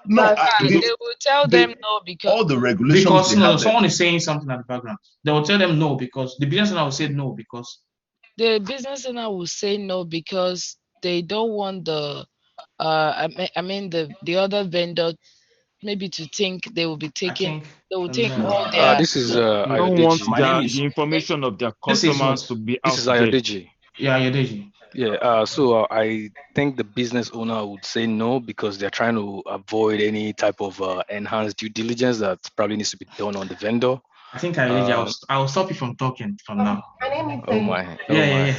No, they will tell them no because all the regulations someone is saying something at the background. They will tell them no because the business owner will say no because the business owner will say no because they don't want the the other vendor maybe to think they will be taking they will take all their This is They don't want Ayodeji. the information of their This is customers what? to be This out is there. Ayodeji. Yeah, Ayodeji. Yeah. So I think the business owner would say no because they're trying to avoid any type of enhanced due diligence that probably needs to be done on the vendor. I think Ayodeji, I'll stop you from talking from now. My name is Oh my. Yeah.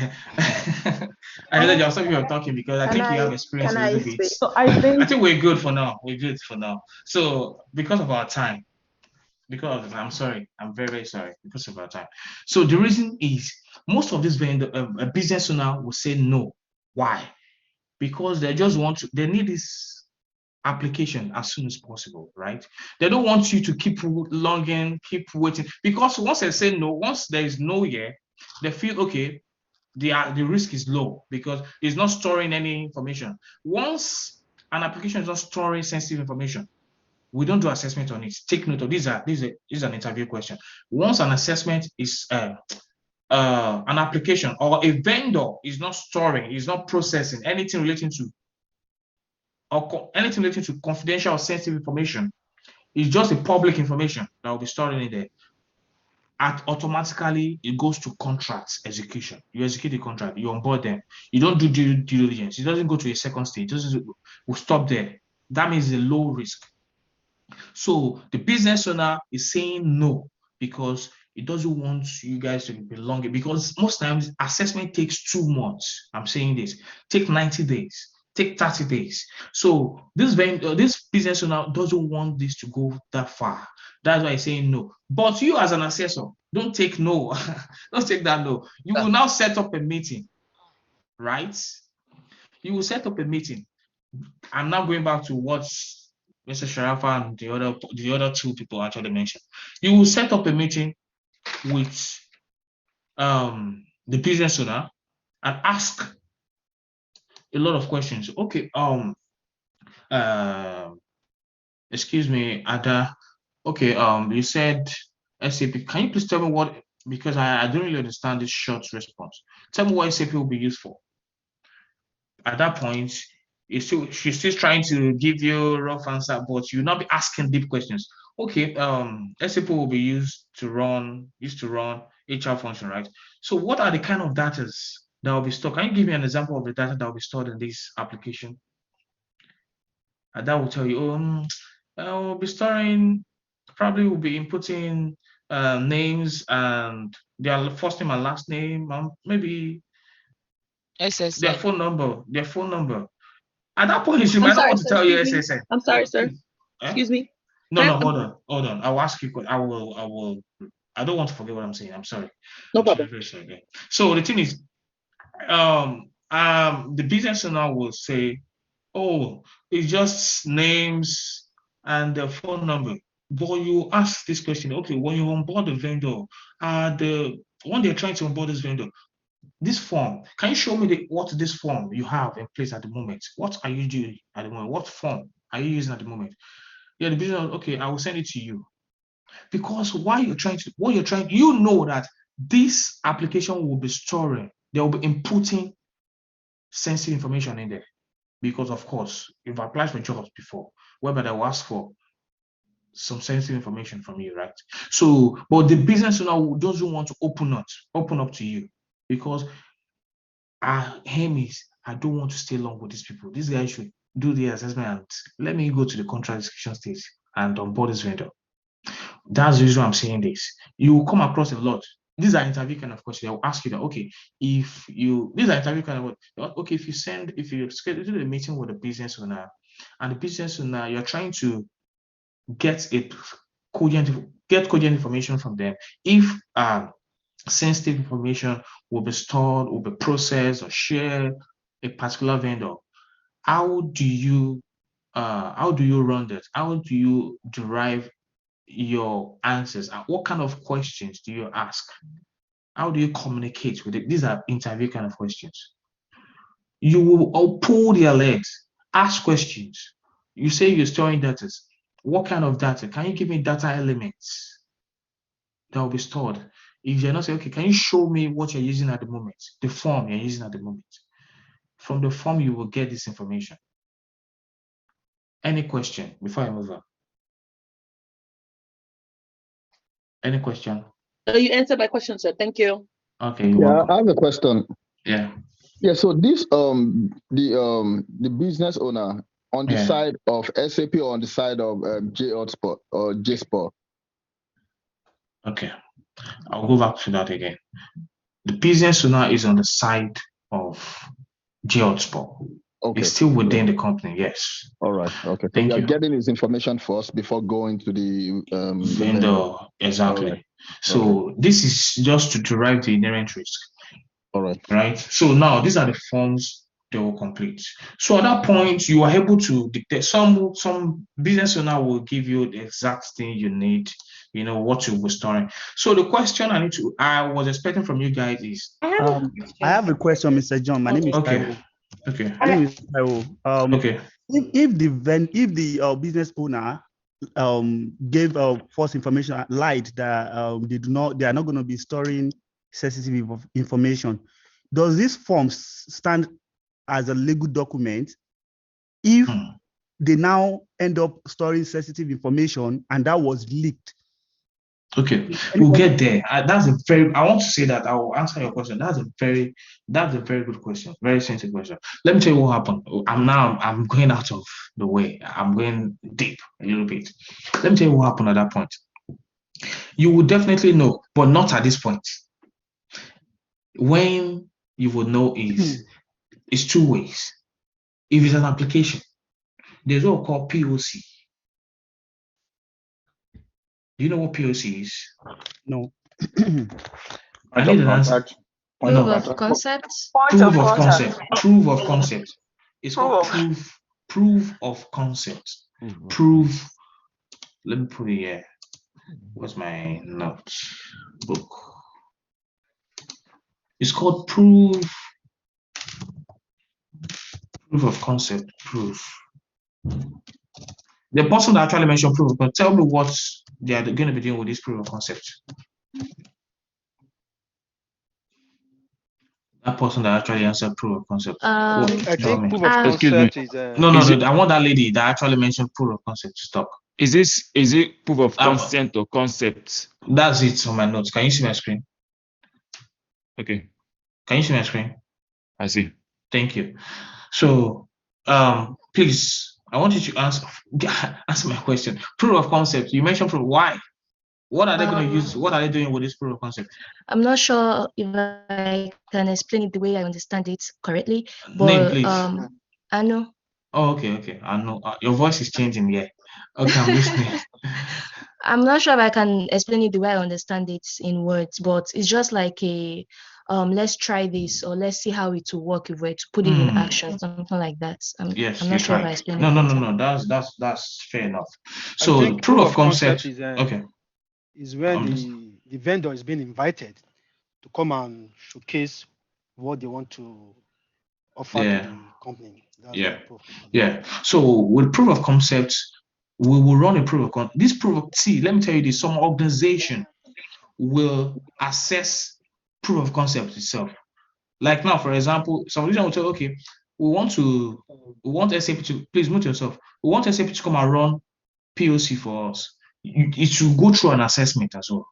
Ayodeji, I'll stop you from talking because I think you have experience a little bit. So I think we're good for now. So because of our time, I'm sorry, I'm very, very sorry because of our time. So the reason is most of this vendor, a business owner will say no. Why? Because they just they need this application as soon as possible, right? They don't want you to keep longing, keep waiting. Because once they say no, once there is no here, they feel okay, the risk is low because it's not storing any information. Once an application is not storing sensitive information, we don't do assessment on it. Take note of this is an interview question. Once an assessment is an application or a vendor is not storing, is not processing anything relating to confidential or sensitive information, it's just a public information that will be stored in there. Automatically it goes to contract execution. You execute the contract, you onboard them, you don't do due diligence, it doesn't go to a second stage, we'll stop there. That means a low risk. So the business owner is saying no because it doesn't want you guys to be longer, because most times assessment takes 2 months. I'm saying this, take 90 days, take 30 days. So this business owner doesn't want this to go that far. That's why he's saying no. But you as an assessor, don't take no. Don't take that no. You will now set up a meeting, right? You will set up a meeting. I'm now going back to what Mr. Sharafa and the other 2 people actually mentioned. You will set up a meeting with the business owner and ask a lot of questions. Okay, excuse me, Ada. Okay, you said SAP. Can you please tell me what, because I don't really understand this short response. Tell me what SAP will be used for. At that point, she's still trying to give you a rough answer, but you'll not be asking deep questions. Okay, SAP will be used to run HR function, right? So what are the kind of data that will be stored? Can you give me an example of the data that will be stored in this application? And that will tell you, we'll be storing, probably will be inputting names and their first name and last name, maybe SSN. their phone number. At that point, she might not want to tell you SSN. I'm sorry, sir. Excuse me. No, hold on. I'll ask you. I will. I don't want to forget what I'm saying. I'm sorry. No problem. Very sorry. So the thing is, the business owner will say, "Oh, it's just names and the phone number." But you ask this question, okay, when you onboard the vendor, when they're trying to onboard this vendor, this form, can you show me what this form you have in place at the moment? What are you doing at the moment? What form are you using at the moment? Yeah, the business, okay, I will send it to you. Because what you're trying, you know that this application will be storing, they will be inputting sensitive information in there. Because of course, you've applied for jobs before, whereby they will ask for some sensitive information from you, right? So, but the business owner doesn't want to open up to you, because our aim is, I don't want to stay long with these people. These guys should do the assessment and let me go to the contract execution stage and onboard this vendor. That's the reason I'm saying this. You will come across a lot. these are interview kind of questions. They'll ask you that, okay, these are interview kind of, okay, if you schedule a meeting with a business owner, and the business owner, you're trying to get cogent information from them. If sensitive information will be stored, will be processed, or share a particular vendor, how do you run that? How do you derive your answers? And what kind of questions do you ask? How do you communicate with it? These are interview kind of questions. You will all pull their legs, ask questions. You say you're storing data. What kind of data? Can you give me data elements that will be stored? If you're not saying, okay, can you show me what you're using at the moment, the form you're using at the moment? From the form, you will get this information. Any question before I move on? Any question? You answered my question, sir. Thank you. Okay, Yeah, welcome. I have a question. Yeah. Yeah, so this the business owner on the side of SAP or on the side of JHotspot or JSpot? Okay, I'll go back to that again. The business owner is on the side of JHotspot. Okay. It's still within the company, yes. All right. Okay. So Thank you're you. getting his information first before going to the vendor. Exactly. Right. So this is just to derive the inherent risk. All right. Right. So now these are the forms they will complete. So at that point, you are able to dictate. Some business owner will give you the exact thing you need, what you were storing. So the question I was expecting from you guys is I have a question, Mr. John. My name is Taiwo. Okay. My name is Taiwo. Okay. If the business owner gave false information, lied that they are not going to be storing sensitive information, does this form stand as a legal document if they now end up storing sensitive information and that was leaked? Okay, we'll get there. I want to say that I will answer your question. That's a very good question, very sensitive question. Let me tell you what happened. I'm going out of the way. I'm going deep a little bit. Let me tell you what happened at that point. You will definitely know, but not at this point. When you will know is two ways. If it's an application, there's what we call POC. Do you know what POC is? No. I need an answer. Proof of concept. Proof of concept. Proof of concept. It's called proof of concept. Proof. Let me put it here. What's my notes book? It's called proof of concept. Proof. The person that actually mentioned proof of concept, tell me what they are going to be doing with this proof of concept. That person that actually answered proof of concept. I think proof of concept is no. I want that lady that actually mentioned proof of concept to stop. Is it proof of consent or concept? That's it on my notes. Can you see my screen? Okay. Can you see my screen? I see. Thank you. So, please, I want you to answer my question. Proof of concept. You mentioned proof. Why? What are they going to use? What are they doing with this proof of concept? I'm not sure if I can explain it the way I understand it correctly. But name, please. I know. Oh, okay. I know. Your voice is changing. Yeah. Okay, I'm listening. I'm not sure if I can explain it the way I understand it in words, but it's just like a let's try this, or let's see how it will work if we're to put it in action, something like that. Yes, I'm not sure if I explained it. No. That's fair enough. So proof of concept is is when the vendor is being invited to come and showcase what they want to offer to the company. Yeah. So with proof of concept, we will run a proof of concept. This let me tell you this, some organization will assess proof of concept itself. Like now, for example, some organization will tell, okay, we want SAP to, please mute yourself. We want SAP to come and run POC for us. It should go through an assessment as well.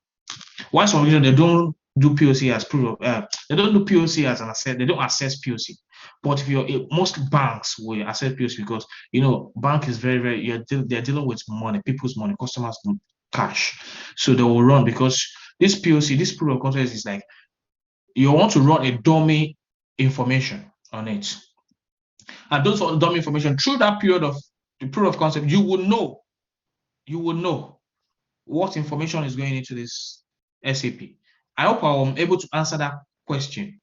Why some reason they don't do POC as proof of they don't do POC as an asset, they don't assess POC. But if most banks will assess POC because bank is very they're dealing with money, people's money, customers' cash. So they will run because This POC, this proof of concept is like you want to run a dummy information on it. And those dummy information through that period of the proof of concept, you will know what information is going into this SAP. I hope I'm able to answer that question.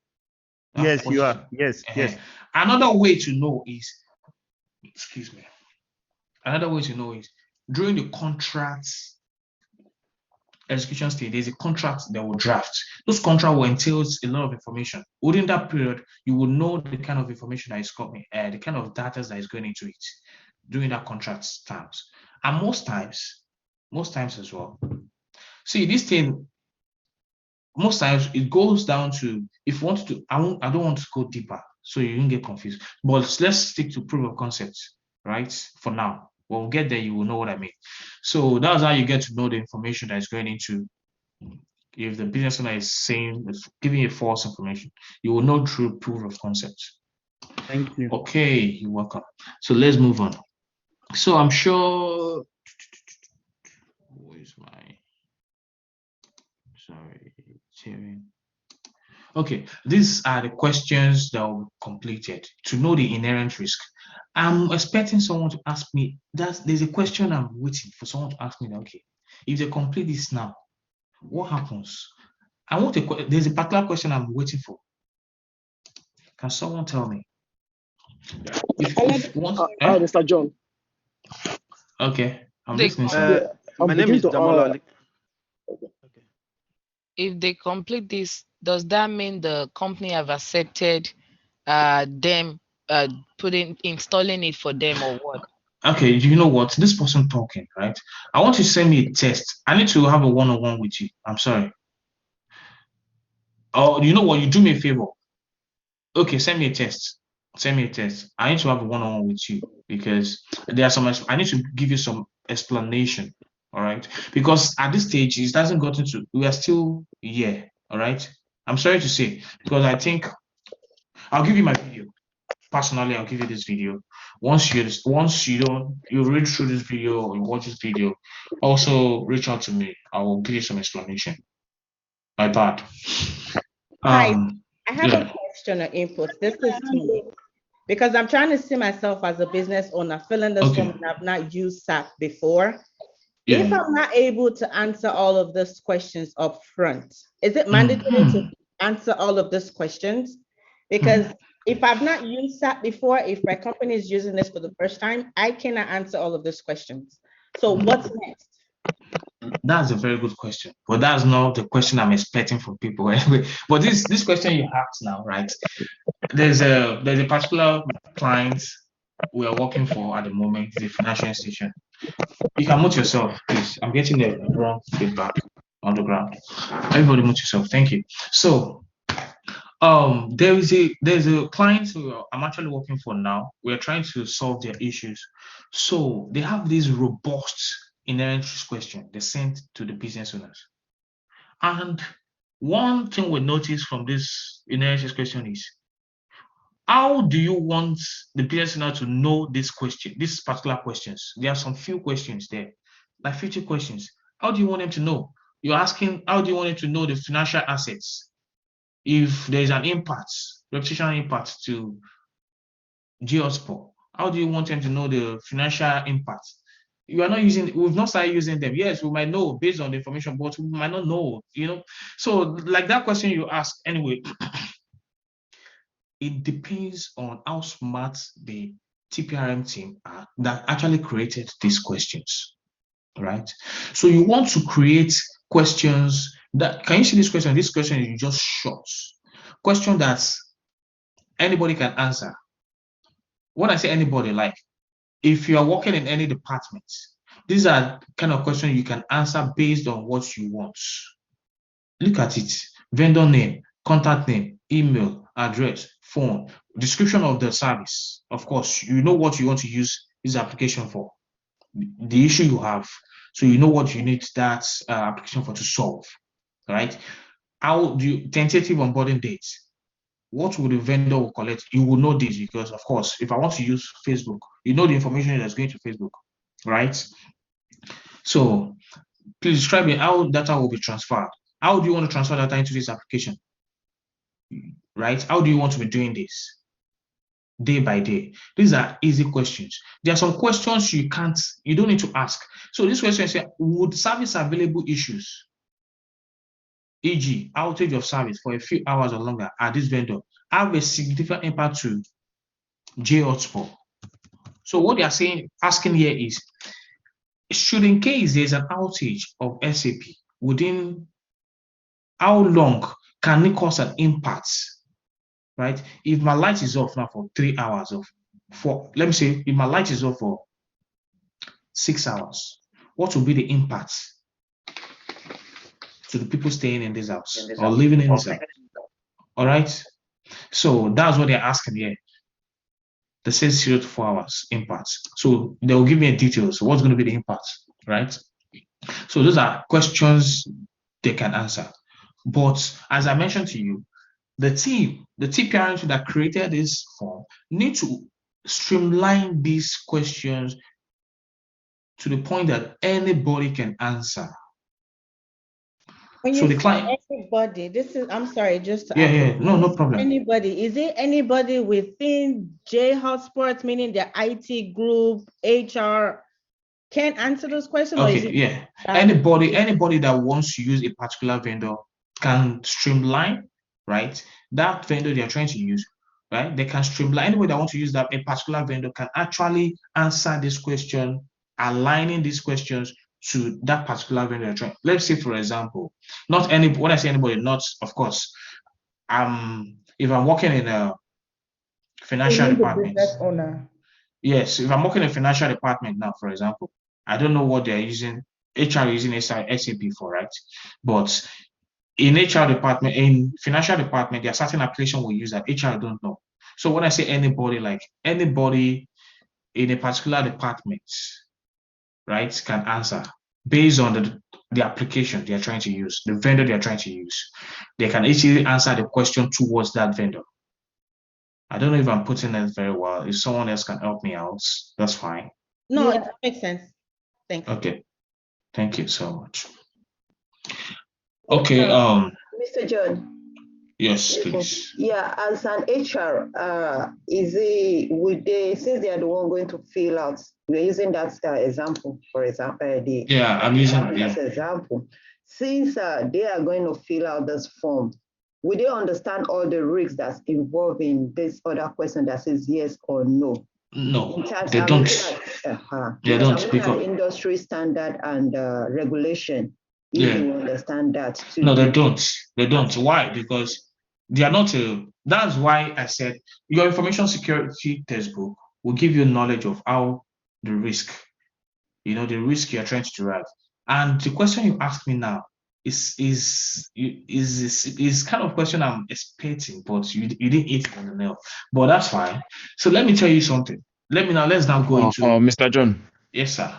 Yes, you are. Yes, yes. Another way to know is, excuse me. Another way to know is during the contracts execution stage, there's a contract that will draft. Those contract will entail a lot of information. Within that period, you will know the kind of information that is coming, the kind of data that is going into it during that contract terms. And most times as well. See, this thing, most times it goes down to, if you want to, I don't want to go deeper so you don't get confused. But let's stick to proof of concept, right? For now. When we get there, you will know what I mean. So that's how you get to know the information that is going into. If the business owner is giving you false information, you will know through proof of concept. Thank you. Okay, you're welcome. So let's move on. So I'm sure. Where's my? Sorry, okay, these are the questions that were completed to know the inherent risk. I'm expecting someone to ask me that there's a question I'm waiting for someone to ask me that, okay, if they complete this now, what happens? There's a particular question I'm waiting for. Can someone tell me? Mr. John. Okay, I'm listening. My name is Damola. If they complete this, does that mean the company have accepted them installing it for them or what? Okay, you know what? This person talking, right? I want you to send me a test. I need to have a one-on-one with you. I'm sorry. Oh, you know what? You do me a favor. Okay, send me a test. Send me a test. I need to have a one-on-one with you because there are some. I need to give you some explanation. All right, because at this stage it hasn't gotten to. We are still here. All right. I'm sorry to say because I think I'll give you my video. Personally, I'll give you this video. Once you read through this video or you watch this video, also reach out to me. I will give you some explanation. My bad. Hi, I have a question or input. This is me because I'm trying to see myself as a business owner, filling this form, and I've not used SAP before. Yeah. If I'm not able to answer all of these questions up front, is it mandatory to answer all of these questions? Because if I've not used SAP before, if my company is using this for the first time, I cannot answer all of these questions. So what's next? That's a very good question, but that's not the question I'm expecting from people anyway. But this question you asked now, right? There's a particular client we are working for at the moment, the financial institution. You can mute yourself, please. I'm getting the wrong feedback on the ground. Everybody mute yourself. Thank you. So there's a client who I'm actually working for now. We're trying to solve their issues. So they have this robust inherent risk question they sent to the business owners. And one thing we notice from this inherent risk question is, how do you want the business owner to know this question, these particular questions? There are some few questions there, like 50 questions. How do you want them to know? You're asking, how do you want them to know the financial assets? If there's an impact, reputational impact to Geosport, how do you want them to know the financial impact? We've not started using them. Yes, we might know based on the information, but we might not know, So like that question you ask anyway, it depends on how smart the TPRM team are that actually created these questions, right? So you want to create questions that, can you see this question? This question is just short. Question that anybody can answer. When I say anybody, like if you are working in any department, these are kind of questions you can answer based on what you want. Look at it. Vendor name, contact name, email, address, phone, description of the service. Of course, you know what you want to use this application for, the issue you have. So you know what you need that application for to solve, right? How do you, tentative onboarding dates? What will the vendor will collect? You will know this because, of course, if I want to use Facebook, you know the information that's going to Facebook, right? So please describe how data will be transferred. How do you want to transfer data into this application? Right? How do you want to be doing this day by day? These are easy questions. There are some questions you don't need to ask. So this question says, would service available issues, e.g., outage of service for a few hours or longer at this vendor, have a significant impact to J hotspot? So what they are asking here is, should in case there's an outage of SAP, within how long can it cause an impact? Right? If my light is off now for 3 hours, let me say, if my light is off for 6 hours, what will be the impact to the people staying in this house or living in this house? All right. So that's what they're asking here. They say 0 to 4 hours impact. So they'll give me a details. So what's going to be the impact, right? So those are questions they can answer. But as I mentioned to you, the TPRM team that created this form need to streamline these questions to the point that anybody can answer. When so you the client, anybody, I'm sorry, just to add, no problem. Anybody, is it anybody within J Hotspot, meaning the IT group, HR, can answer those questions? Okay, or is it anybody that wants to use a particular vendor can streamline, right? That vendor they are trying to use, right? They can streamline. Anybody that wants to use a particular vendor can actually answer this question, aligning these questions to that particular vendor. Let's say, for example, when I say anybody, not of course. If I'm working in a financial department, business owner. Yes, if I'm working in a financial department now, for example, I don't know what they're using. HR is using SAP for, right? But in HR department, in financial department, there are certain applications we use that HR don't know. So when I say anybody, like anybody in a particular department, right, can answer based on the application they are trying to use, the vendor they are trying to use. They can easily answer the question towards that vendor. I don't know if I'm putting it very well. If someone else can help me out, that's fine. No, it makes sense. Thanks. Okay. Thank you so much. Okay. Mr. John. Yes, please. Yeah, as an HR, since they are the one going to fill out, we're using that example, for example, I'm using this example. Since they are going to fill out this form, will they understand all the risks that's involved in this other question that says yes or no? No, they don't. They don't because industry standard and regulation. You understand that too. No, they don't. They don't. Why? Because they are not. That's why I said your information security textbook will give you knowledge of how the risk, the risk you are trying to derive. And the question you asked me now is kind of question I'm expecting, but you didn't hit it on the nail. But that's fine. So let me tell you something. Let's now go into Mr. John. Yes, sir.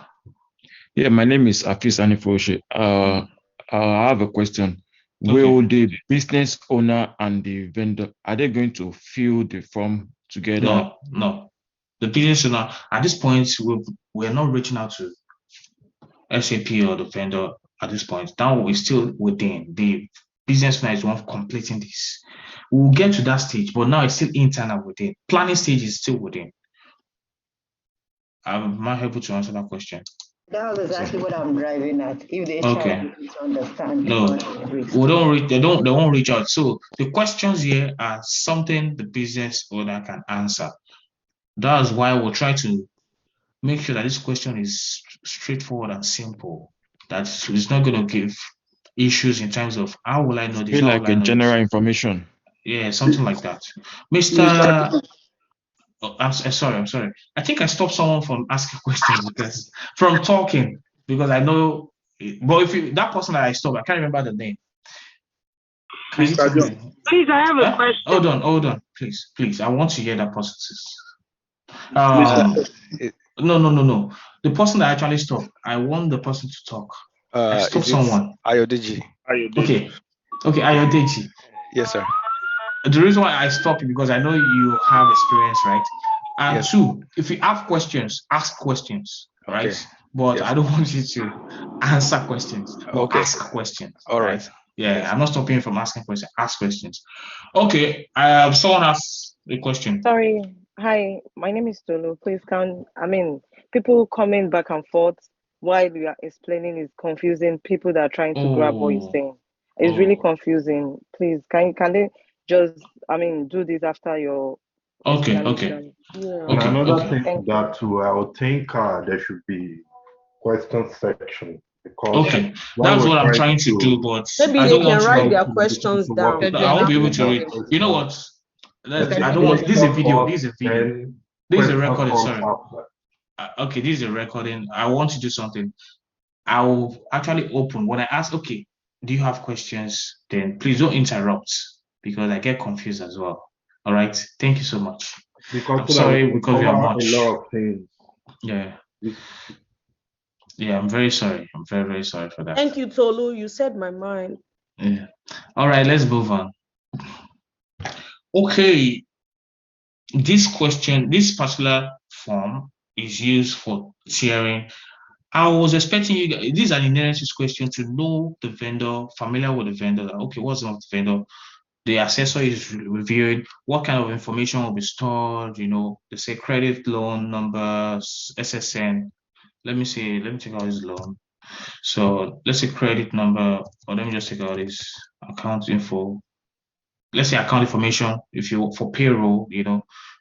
Yeah, my name is Afis Anifoshi. I have a question. Will the business owner and the vendor, are they going to fill the form together? No. The business owner, at this point, we're not reaching out to SAP or the vendor at this point. Now we're still within. The business owner is one completing this. We'll get to that stage, but now it's still internal within. Planning stage is still within. Am I able to answer that question? That was exactly what I'm driving at. If they try to understand. No, they won't reach out. So the questions here are something the business owner can answer. That's why we'll try to make sure that this question is straightforward and simple. That it's not going to give issues in terms of how will I know this? Like a general information. Yeah, something like that. Mr. I'm sorry. I think I stopped someone from asking questions from talking because I know. But if that person that I stopped, I can't remember the name. Please, I have a question. Hold on, please. I want to hear that person. No. The person that actually stopped, I want the person to talk. I stopped someone. Ayodeji. Okay, Ayodeji. Yes, sir. The reason why I stopped you because I know you have experience, right? And yes. Two, if you have questions, ask questions, right? Okay. But I don't want you to answer questions, but ask questions. All right. Yeah, I'm not stopping you from asking questions. Ask questions. Okay, someone asks a question. Sorry. Hi, my name is Tolu. Please people coming back and forth while you are explaining is confusing people that are trying to grab what you're saying. It's really confusing. Please, can they just do this after your explanation? Yeah. And another thing to that too, I would think there should be question section because that's what I'm trying to do, but maybe I they don't can want to write their questions down. I won't be able to read. You know what? I don't want. This is a video. This is a video. This is a recording. Sorry. Okay, this is a recording. I want to do something. I will actually open when I ask. Okay, do you have questions? Then please don't interrupt because I get confused as well. All right. Thank you so much. Because I'm sorry because we are much. A lot of things. Yeah. Yeah, I'm very sorry. I'm very, very sorry for that. Thank you, Tolu. You said my mind. Yeah. All right, let's move on. Okay. This particular form is used for tiering. I was expecting you guys, this is an inheritance question to know the vendor, familiar with the vendor. Okay, what's the vendor? The assessor is reviewing what kind of information will be stored, they say credit, loan numbers, SSN. Let me check out this loan. So let's say credit number, or let me just take out this account info. Let's say account information. If you for payroll,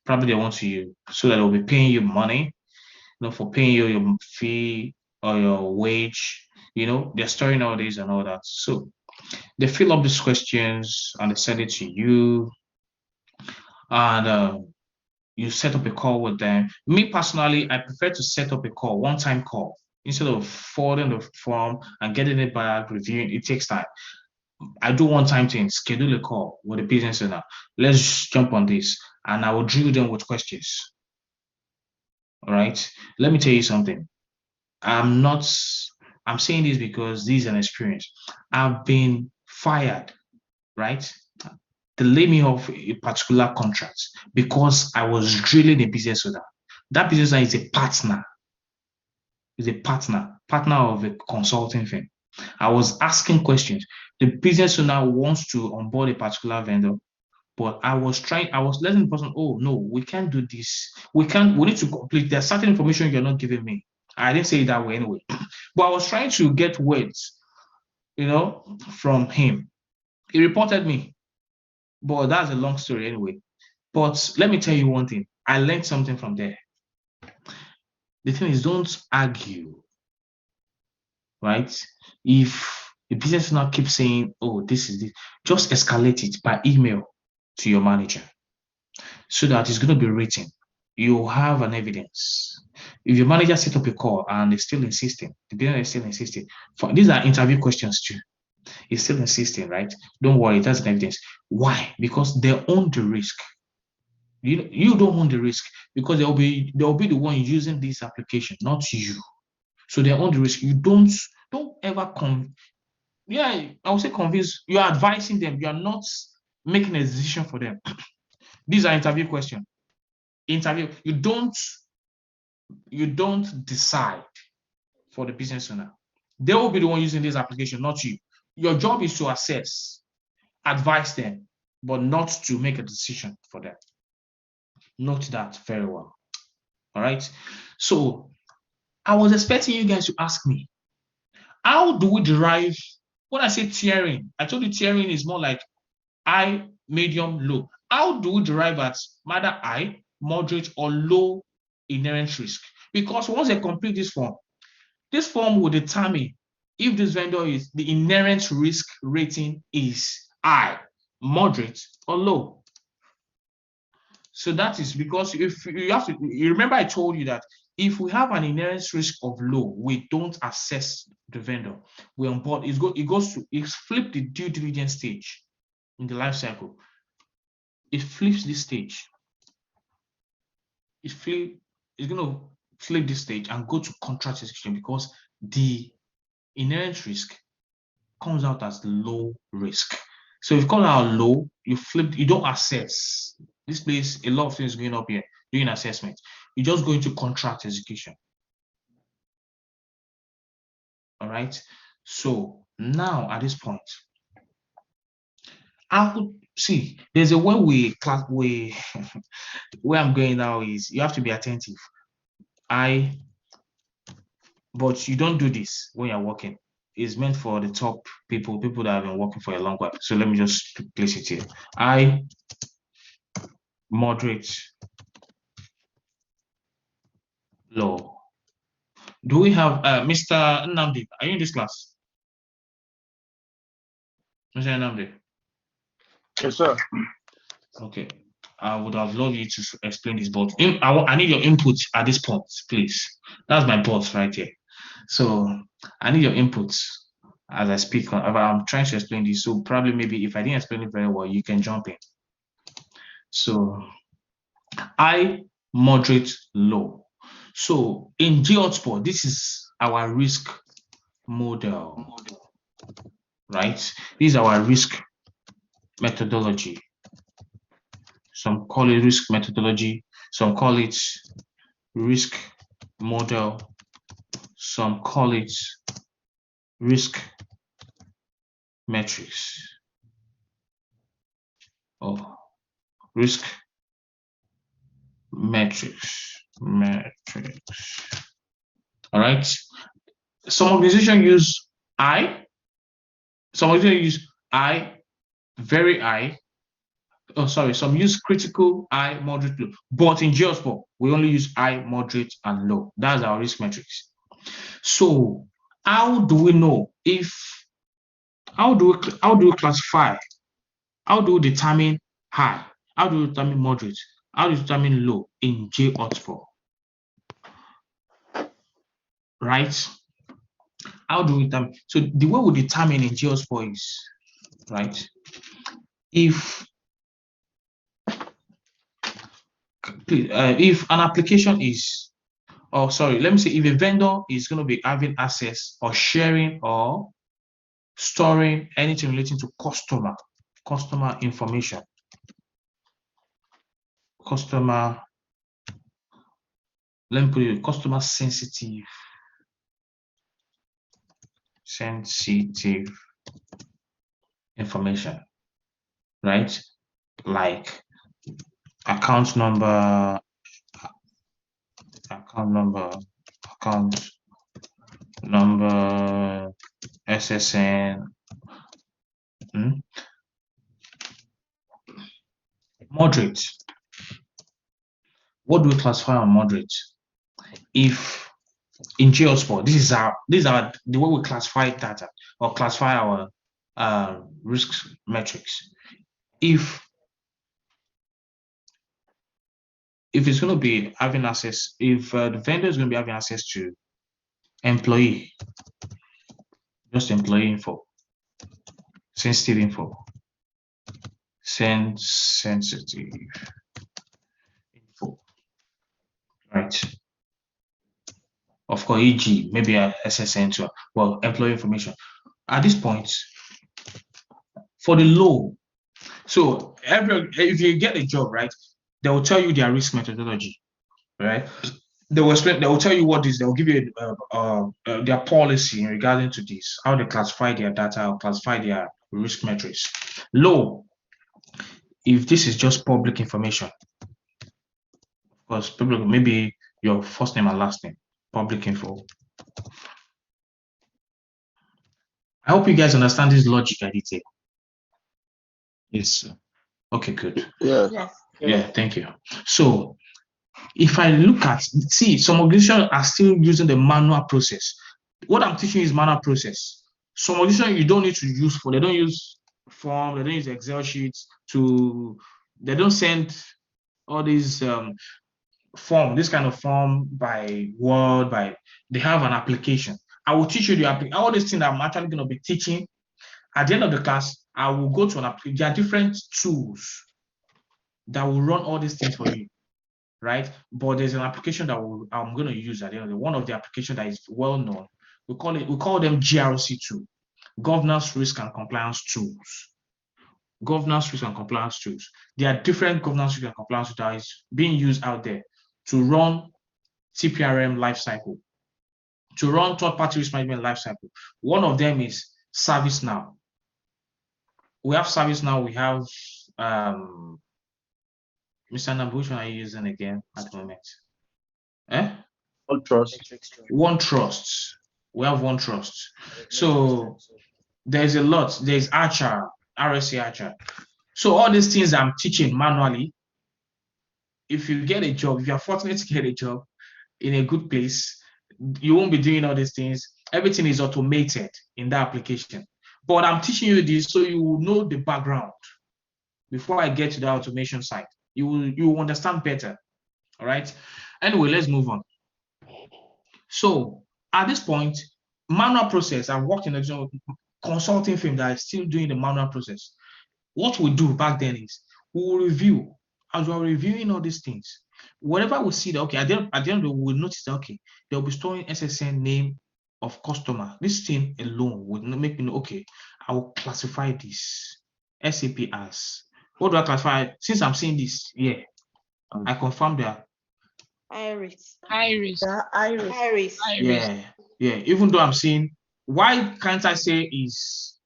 probably they want you so that they'll be paying you money, for paying you your fee or your wage. They're storing all these and all that. So they fill up these questions and they send it to you, and you set up a call with them. Me personally, I prefer to set up a call, one-time call, instead of forwarding the form and getting it back, reviewing. It takes time. I do one-time thing, schedule a call with the business owner. Let's jump on this, and I will drill them with questions. All right. Let me tell you something. I'm saying this because this is an experience. I've been fired, right? They lay me off a particular contract because I was drilling a business owner. That business owner is a partner. Is a partner of a consulting firm. I was asking questions. The business owner wants to onboard a particular vendor, but I was letting the person, oh no, we can't do this. We need to complete. There's certain information you're not giving me. I didn't say it that way anyway. But I was trying to get words, from him. He reported me. But that's a long story anyway. But let me tell you one thing. I learned something from there. The thing is, don't argue, right? If the business owner keeps saying, oh, this is this, just escalate it by email to your manager so that it's going to be written. You have an evidence. If your manager set up a call and is still insisting, the business is still insisting, these are interview questions too. He's still insisting, right? Don't worry, that's an evidence. Why? Because they own the risk. You don't own the risk because they'll be the one using this application, not you. So they own the risk. You don't ever I would say convince. You are advising them. You are not making a decision for them. These are interview questions. You don't decide for the business owner. They will be the one using this application, not you. Your job is to assess, advise them, but not to make a decision for them. Note that very well. All right. So I was expecting you guys to ask me, how do we derive, when I say tiering, I told you tiering is more like high, medium, low. How do we derive at either high, moderate, or low inherent risk? Because once they complete this form will determine if this vendor is the inherent risk rating is high, moderate, or low. So that is because if you have to, you remember I told you that if we have an inherent risk of low, we don't assess the vendor. We onboard, it's flip the due diligence stage in the life cycle. It flips this stage. It's going to flip this stage and go to contract execution because the inherent risk comes out as low risk. So if you call out low, you don't assess. This place, a lot of things going up here, doing assessment. You just go into contract execution. All right. So now at this point, I would see there's a way we class where I'm going now is you have to be attentive. But you don't do this when you're working. It's meant for the top people that have been working for a long while. So let me just place it here. I moderate low. Do we have Mr. Nnamdi? Are you in this class? Mr. Nnamdi? Yes, sir. Okay. I would have loved you to explain this, but I need your input at this point, please. That's my boss right here. So I need your inputs as I speak. I'm trying to explain this. So probably maybe if I didn't explain it very well, you can jump in. So I moderate low. So in GHotspot, this is our risk model, right? This is our risk methodology. Some call it risk methodology, some call it risk model, some call it risk metrics. Oh, risk metrics. All right. Some organizations use I. Some organizations use I, very I. Oh, sorry. Some use critical, I, moderate, low. But in GeoSpot, we only use I, moderate, and low. That's our risk metrics. So, how do we know if? How do we classify? How do we determine high? How do we determine moderate? How do we determine low in GeoSpot? Right? How do we determine? So the way we determine in GeoSpot is right. If an application is, or sorry, let me say if a vendor is going to be having access or sharing or storing anything relating to customer information, let me put it, customer sensitive information, right? Like account number, SSN. Moderate. What do we classify on moderate? If in GeoSpot, these are the way we classify data or classify our risk metrics. If it's going to be having access, if the vendor is going to be having access to employee, just employee info, sensitive info, sensitive info, right? Of course, e.g., maybe a SSN to, well, employee information. At this point, for the low, so if you get a job, right, they will tell you their risk methodology, right? They will explain. They will tell you what is. They will give you their policy in regarding to this, how they classify their data, or classify their risk metrics. Low, if this is just public information, because public, maybe your first name and last name, public info. I hope you guys understand this logic I did here. Yes, sir. Okay, good. Yes. Yeah, thank you. So if I look at, see, some organizations are still using the manual process. What I'm teaching is manual process. Some organizations you don't need to use they don't use form, they don't use Excel sheets they don't send all these this kind of form by Word, they have an application. I will teach you all these things I'm actually going to be teaching. At the end of the class, I will go to an application. There are different tools that will run all these things for you, right? But there's an application that I'm going to use at the end of the one of the applications that is well known. We call them GRC tool, governance, risk, and compliance tools. Governance, risk, and compliance tools. There are different governance, risk, and compliance tools that is being used out there to run TPRM lifecycle, to run third-party risk management lifecycle. One of them is ServiceNow. we have service now. We have Mr. Nambu, which one are you using again at the moment? All trust. One Trust. We have One Trust. So there's a lot. There's Archer, RSC Archer. So all these things I'm teaching manually. If you get a job, if you're fortunate to get a job in a good place, you won't be doing all these things. Everything is automated in that application. But I'm teaching you this so you will know the background before I get to the automation side. You will understand better. All right. Anyway, let's move on. So at this point, manual process, I've worked in a consulting firm that is still doing the manual process. What we do back then is we will review. As we're reviewing all these things, whatever we see that, okay, at the end of the day, we'll notice that, okay, they'll be storing SSN name of customer. This thing alone would make me know, okay, I will classify this SAP as. What do I classify? Since I'm seeing this, yeah, I confirm that. Iris. Yeah. Even though I'm seeing, why can't I say is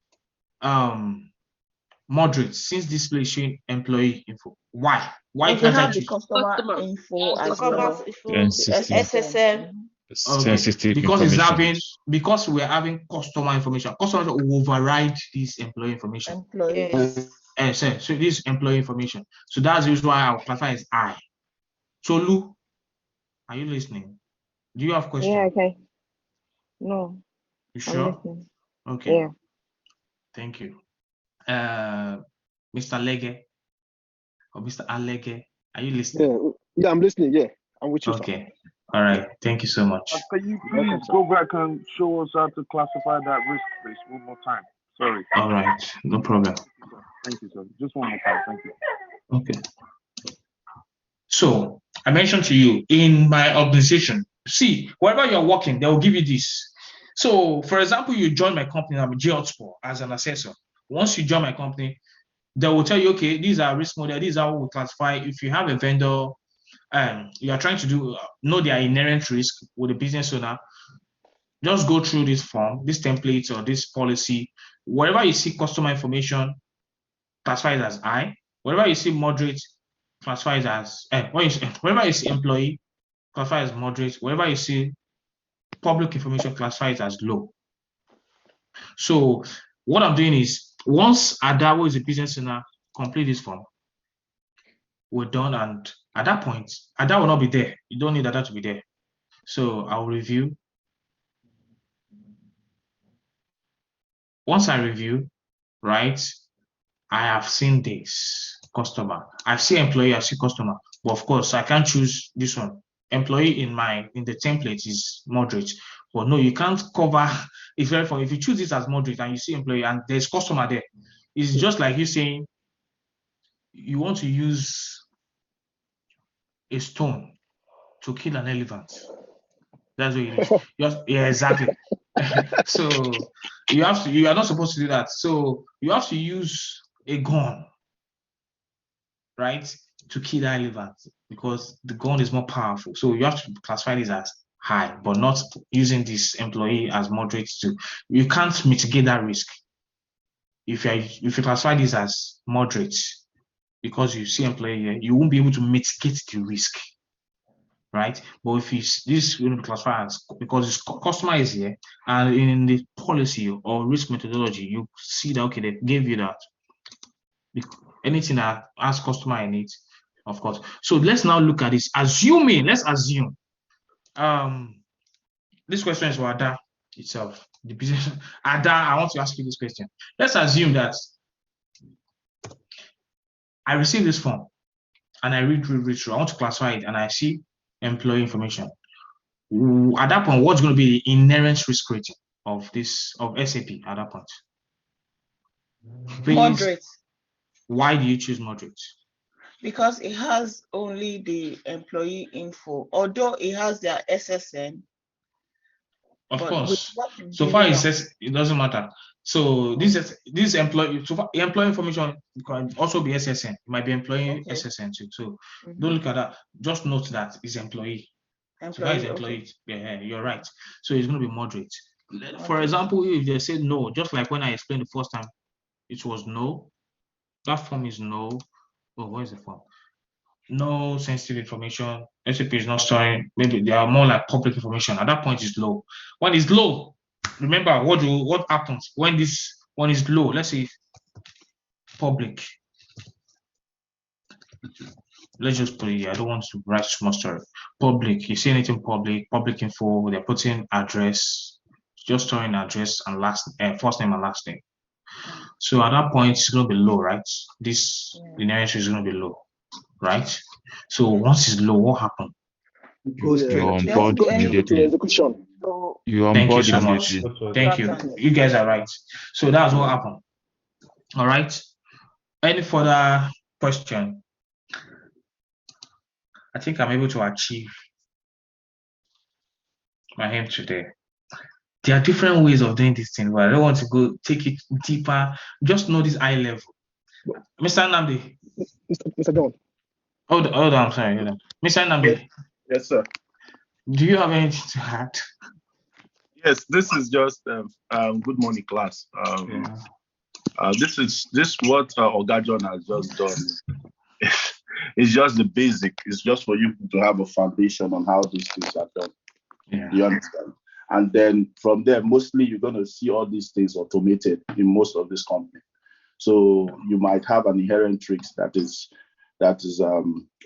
moderate since this place showing employee info? Why? Why can't I choose customer info as Customer well? info, SSN. Okay. Because we're having customer information. Customer will override this employee information. Yes. So this employee information. So that's the reason why I'll classify as I. So Lou, are you listening? Do you have questions? Yeah, okay. No. You sure? Okay. Yeah. Thank you. Mr. Lege or Mr. Alege, are you listening? Yeah, I'm listening. Yeah, I'm with you. Okay. All right. Thank you so much. Can you please go back and show us how to classify that risk base one more time? Sorry. All right. No problem. Thank you, sir. Just one more time. Thank you. Okay. So I mentioned to you in my organization, see, wherever you're working, they will give you this. So for example, you join my company, I'm a G-Hotspot as an assessor. Once you join my company, they will tell you, okay, these are risk model, these are how we classify. If you have a vendor, you are trying to know their inherent risk with the business owner, just go through this form, this template or this policy. Wherever you see customer information, classify it as I. Wherever you see moderate, classify it as wherever you see employee, classify as moderate. Wherever you see public information, classify it as low. So what I'm doing is, once Adawo is a business owner, complete this form, we're done. And at that point, Ada will not be there. You don't need Ada to be there. So I'll review. Once I review, right, I have seen this customer. I see employee, I see customer. But of course, I can't choose this one. Employee in the template is moderate. But no, you can't cover. It's very funny. If you choose this as moderate and you see employee and there's customer there, it's just like you saying you want to use a stone to kill an elephant. That's what it is. Yeah, exactly. So you are not supposed to do that. So you have to use a gun, right, to kill that elephant, because the gun is more powerful. So you have to classify this as high, but not using this employee as moderate too. You can't mitigate that risk. If you classify this as moderate, because you see employee here, you won't be able to mitigate the risk, right? But if this will be classified as, because this customer is here, and in the policy or risk methodology, you see that, okay, they gave you that. Anything that has customer in it, of course. So let's now look at this. Let's assume. This question is for Ada itself. The business. Ada, I want to ask you this question. Let's assume that I receive this form and I read through. I want to classify it and I see employee information. At that point, what's going to be the inherent risk rating of SAP at that point? Moderate. Why do you choose moderate? Because it has only the employee info, although it has their SSN. Of course. So far it says it doesn't matter. So this employee, so far, employee information can also be SSN. It might be employee SSN too. So don't look at that. Just note that it's employee. So far it's employee. Yeah, you're right. So it's going to be moderate. For example, if they say no, just like when I explained the first time, it was no. That form is no. Oh, where's the form? No sensitive information. SAP is not storing. Maybe they are more like public information. At that point, it's low. When it's low, remember what happens when this one is low. Let's say public. Let's just put it here. I don't want to write too much story. Public. You see anything public info, they're putting address, just storing address and first name and last name. So at that point, it's going to be low, right? This linear entry is going to be low, right? So once it's low, what happens? Go straight. On board immediately. Execution. You on Thank you board so much. immediately. Thank you. You guys are right. So that's what happened. All right. Any further question? I think I'm able to achieve my aim today. There are different ways of doing this thing, but I don't want to go take it deeper. Just know this eye level. Mr. Nnamdi. Mr. John. Hold on, I'm sorry. Hold on. Mr. Nnamdi. Yes, sir. Do you have anything to add? Yes, this is just good morning, class. This what Oga John has just done. It's just the basic. It's just for you to have a foundation on how these things are done. Yeah. You understand? And then from there, mostly you're going to see all these things automated in most of this company. So you might have an inherent tricks that is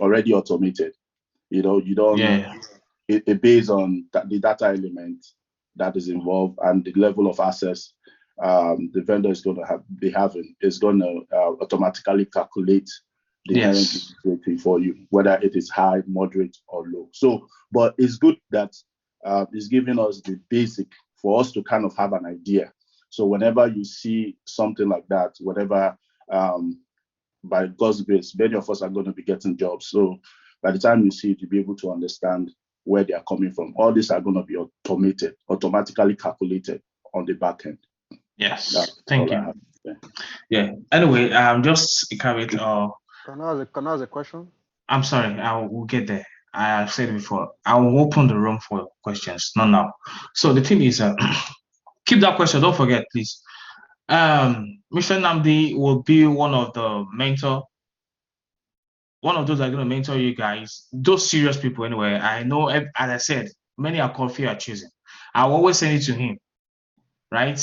already automated. You know, you don't. Yeah. It based on the data element that is involved and the level of access the vendor is going to be having is going to automatically calculate the inherent rating for you, whether it is high, moderate, or low. So, but it's good that it's giving us the basic for us to kind of have an idea. So whenever you see something like that, whatever, by God's grace, many of us are going to be getting jobs. So by the time you see it, you'll be able to understand where they are coming from. All these are going to be automatically calculated on the back end. Yes, thank you. Yeah. Anyway, just a caveat. Can I ask a question? I'm sorry. I will get there. I have said it before. I will open the room for questions. Not now. So the thing is, keep that question. Don't forget, please. Mr. Nnamdi will be one of the mentor. One of those that are going to mentor you guys. Those serious people, anyway. I know, as I said, many are coffee are choosing. I will always send it to him, right?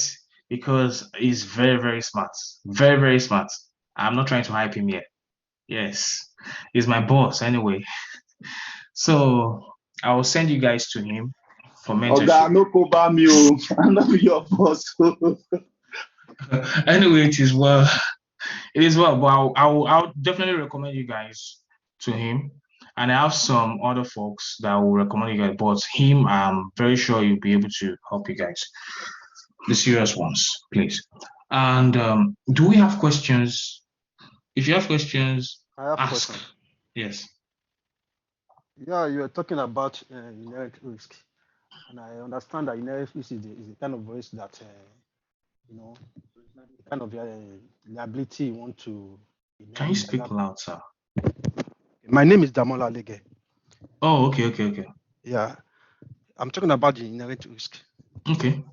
Because he's very, very smart. Very, very smart. I'm not trying to hype him yet. Yes, he's my boss anyway. So I will send you guys to him for mentorship. I'm not your boss. Anyway, it is well. It is well, but I'll definitely recommend you guys to him. And I have some other folks that will recommend you guys, but him, I'm very sure you'll be able to help you guys. The serious ones, please. And do we have questions? If you have questions, ask. Questions. Yes. Yeah, you are talking about inherent risk, and I understand that inherent risk is the kind of risk that the kind of liability you want to. Can you speak loud, sir? My name is Damola Lege. Oh, okay. Yeah, I'm talking about the inherent risk. Okay.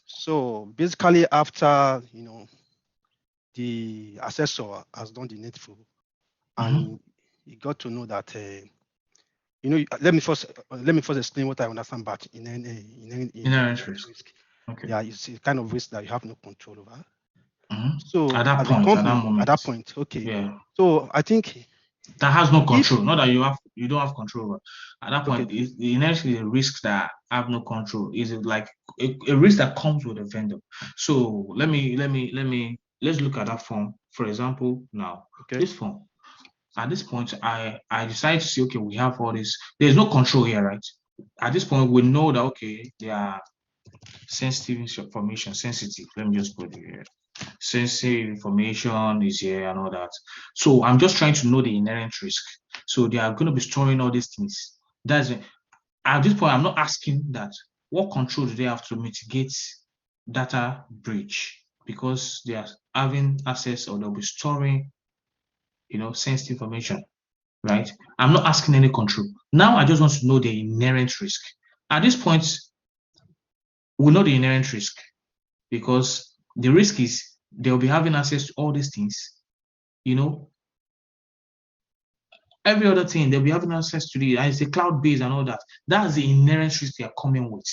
So basically, after the assessor has done the needful, and he got to know that let me first explain what I understand about inherent risk. Okay. Yeah, it's a kind of risk that you have no control over. So at that point, okay. Yeah. So I think that has no control. Not that you don't have control over. At that point, inherently the risks that have no control is like a risk that comes with a vendor. So let's look at that form. For example, now this form. At this point, I decide to say, okay, we have all this. There's no control here, right? At this point, we know that okay, they are sensitive information. Sensitive. Let me just put it here. Sensitive information is here and all that. So I'm just trying to know the inherent risk. So they are going to be storing all these things. That's it. At this point, I'm not asking that. What control do they have to mitigate data breach? Because they are having access or they'll be storing sensitive information, right? I'm not asking any control. Now I just want to know the inherent risk. At this point, we know the inherent risk because the risk is they'll be having access to all these things, you know. Every other thing, they'll be having access to it, and it's a cloud-based and all that. That's the inherent risk they are coming with.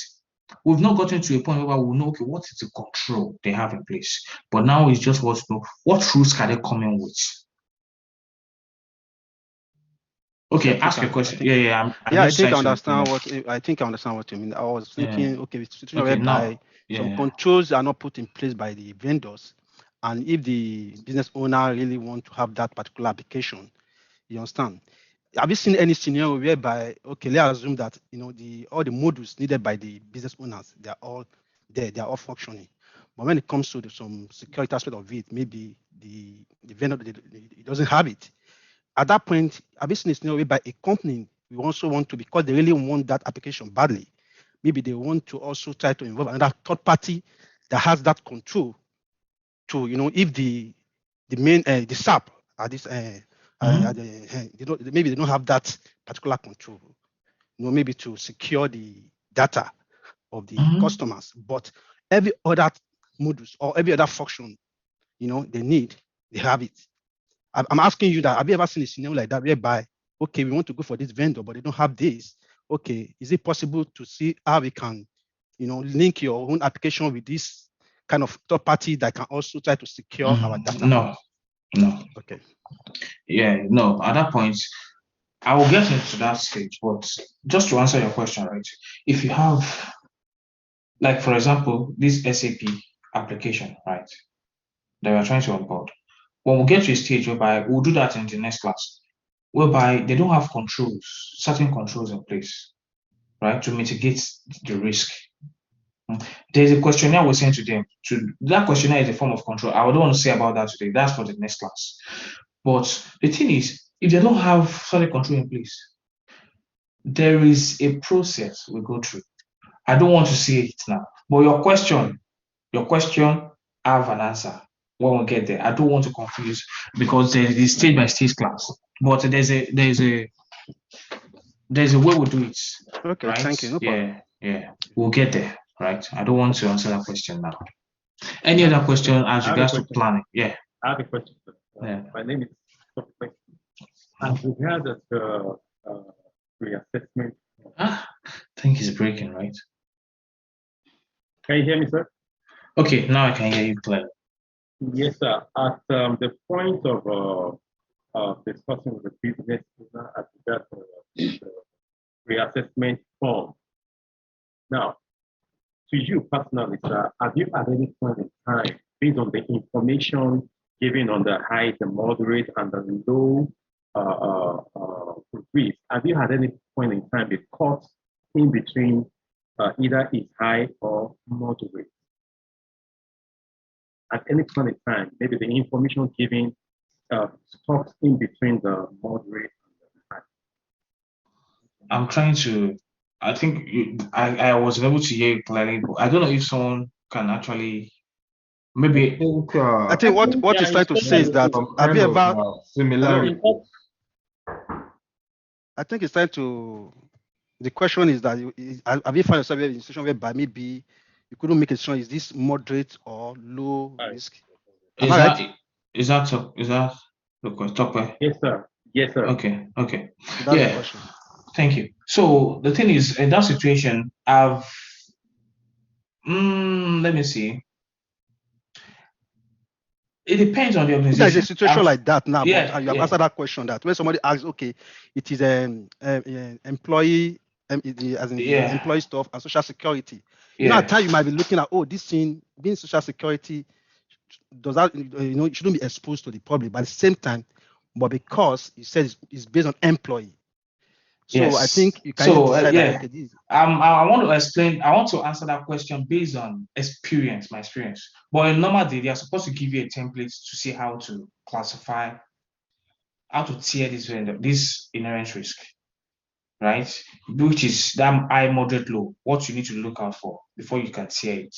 We've not gotten to a point where we know, okay, what is the control they have in place? But now it's just what to know, what risk are they coming with? Okay, ask your question. I think I understand what you mean. I was thinking, okay, the situation whereby some controls are not put in place by the vendors, and if the business owner really want to have that particular application, you understand? Have you seen any scenario whereby, okay, let's assume that all the modules needed by the business owners, they are all there, they are all functioning. But when it comes to some security aspect of it, maybe the vendor it doesn't have it. At that point, have you seen a scenario whereby a company we also want to, because they really want that application badly, maybe they want to also try to involve another third party that has that control to, if the main the SAP at this maybe they don't have that particular control, maybe to secure the data of the customers, but every other modules or every other function, they have it. I'm asking you that, have you ever seen a scenario like that whereby, okay, we want to go for this vendor, but they don't have this. Okay, is it possible to see how we can, link your own application with this kind of third party that can also try to secure our data? No. Okay. Yeah, no. At that point, I will get into that stage. But just to answer your question, right? If you have, like, for example, this SAP application, right, that we're trying to onboard, when we get to a stage whereby we'll do that in the next class, whereby they don't have certain controls in place, right, to mitigate the risk. There's a questionnaire we send to them. That questionnaire is a form of control. I don't want to say about that today. That's for the next class. But the thing is, if they don't have certain control in place, there is a process we go through. I don't want to say it now, but your question, I have an answer when we get there. I don't want to confuse, because there is stage by stage class, but there's a way we do it. Okay, right? Thank you. No problem. Yeah, we'll get there, right? I don't want to answer that question now. Any other question as regards to planning? Yeah. I have a question. My name is Sophie. As regards the reassessment. I think it's breaking, right? Can you hear me, sir? Okay, now I can hear you clearly. Yes, sir. At the point of discussing with the business owner at that the reassessment form. Now, to you personally, sir, have you at any point in time, based on the information given on the high, the moderate, and the low risk, have you had any point in time been caught in between either is high or moderate? At any point in time, maybe the information given stops in between the moderate and the high. I'm trying to. I think I wasn't able to hear you clearly, but I don't know if someone can actually. Maybe. I think what he's trying to say is that have you ever similarity? I think it's trying to. The question is that have you found yourself in a situation whereby maybe you couldn't make a decision? Is this moderate or low risk? Is that the question? Yes, sir. Yes, sir. Okay. So that's the question. Thank you. So the thing is, in that situation, let me see. It depends on the organization. There's a situation like that now, but you have answered that question. That when somebody asks, okay, it is employee, as in employee stuff and social security. You know, at times you might be looking at, this thing being social security, does that it shouldn't be exposed to the public, but at the same time, but because it says it's based on employee. So I think you can decide that, okay, I want to explain. I want to answer that question based on my experience. But in normal day, they are supposed to give you a template to see how to classify, how to tier this inherent risk, right? Which is that high, moderate, low. What you need to look out for before you can tier it,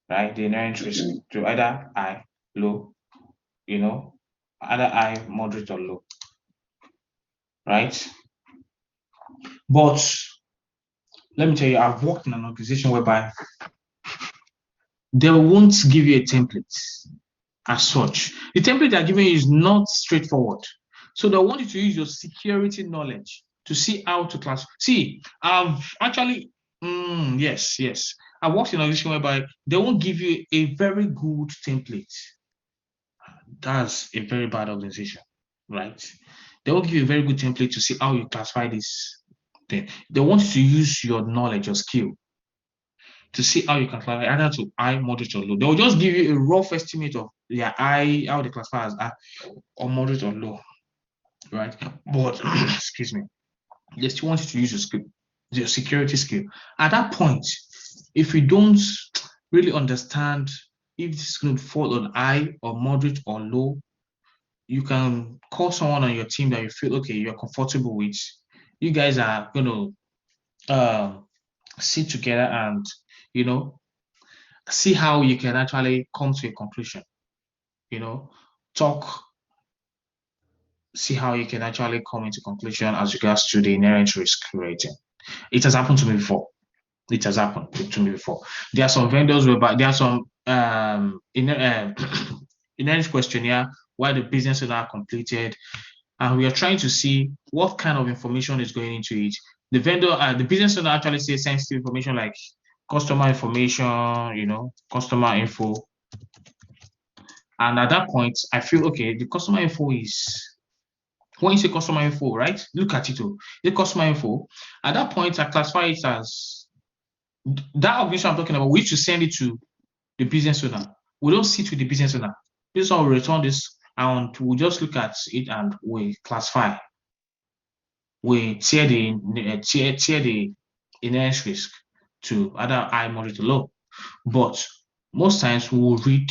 right? The inherent risk to either high, low, either high, moderate, or low, right? But let me tell you, I've worked in an organization whereby they won't give you a template. as such. The template they're giving you is not straightforward. So they want you to use your security knowledge to see how to class. See, I've actually, yes. I worked in an organization whereby they won't give you a very good template. That's a very bad organization, right? They won't give you a very good template to see how you classify this thing. They want you to use your knowledge, your skill, to see how you can classify either to high, moderate, or low. They will just give you a rough estimate of their high, how they classify as high or moderate or low, right? But excuse me, they still want you to use your skill, your security skill. At that point, if you don't really understand if this is going to fall on high or moderate or low, you can call someone on your team that you feel okay, you're comfortable with. You guys are going to sit together and see how you can actually come to a conclusion. Talk, see how you can actually come into conclusion as regards to the inherent risk rating. It has happened to me before. There are some vendors whereby there are some inherent questionnaire why the business owner completed, and we are trying to see what kind of information is going into it. The vendor, the business owner actually says sensitive information like customer information, customer info. And at that point, I feel okay, the customer info is, when you say customer info, right? Look at it. The customer info. At that point, I classify it as that organization I'm talking about. We should send it to the business owner. We don't sit with the business owner. Business owner will return this, and we'll just look at it and we classify. We tier the inherent risk to either high, moderate, or low. But most times we will read.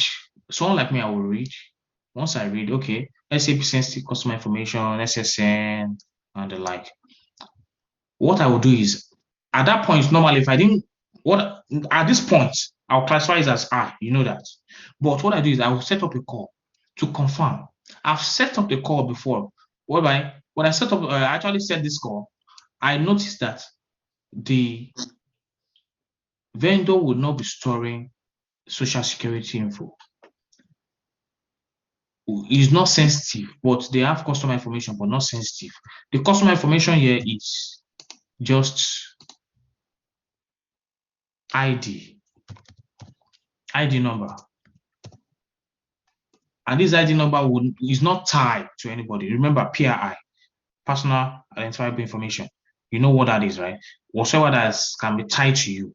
Someone like me, I will read. Once I read, okay, SAP sensitive customer information, SSN, and the like. What I will do is, at that point, normally, if I didn't, at this point, I'll classify it as you know that. But what I do is I will set up a call to confirm. I've set up the call before, whereby when I set up, I actually set this call, I noticed that the vendor would not be storing social security info. It's not sensitive, but they have customer information, but not sensitive. The customer information here is just ID number. And this ID number is not tied to anybody. Remember, PII, personal identifiable information. You know what that is, right? Whatever that can be tied to you.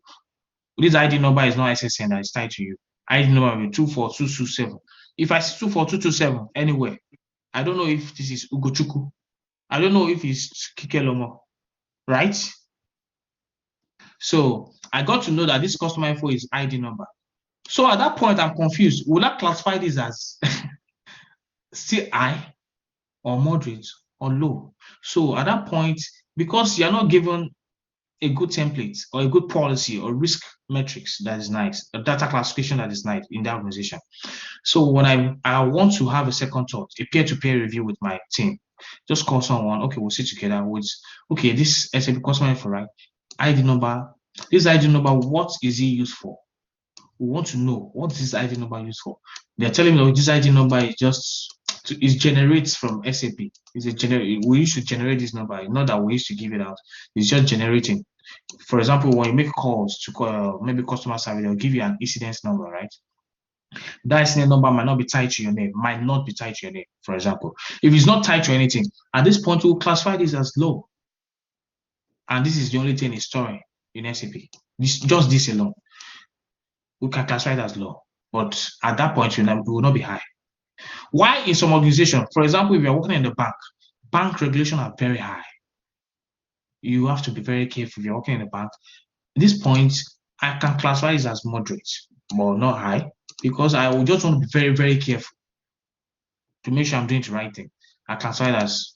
This ID number is not SSN that is tied to you. ID number will be 24227. If I see 24227 anywhere, I don't know if this is Ugochukwu. I don't know if it's Kikelomo, right? So I got to know that this customer info is ID number. So at that point, I'm confused. Will I classify this as still high or moderate or low? So at that point, because you're not given a good template or a good policy or risk metrics that is nice, a data classification that is nice in the organization. So when I want to have a second thought, a peer-to-peer review with my team, just call someone, okay, we'll sit together with, okay, this SAP customer info, right? ID number, this ID number, what is it used for? We want to know, what is this ID number used for? They're telling me, this ID number is just, it generates from SAP. We used to generate this number, not that we used to give it out. It's just generating. For example, when you make calls to call, maybe customer service, they'll give you an incidence number, right? That incident number might not be tied to your name, for example. If it's not tied to anything, at this point, we'll classify this as low. And this is the only thing it's storing in SAP. Just this alone. We can classify it as low. But at that point, it will not be high. Why in some organizations, for example, if you're working in the bank regulations are very high. You have to be very careful if you're working in a bank. At this point, I can classify it as moderate, but not high, because I will just want to be very, very careful to make sure I'm doing the right thing. I classify it as,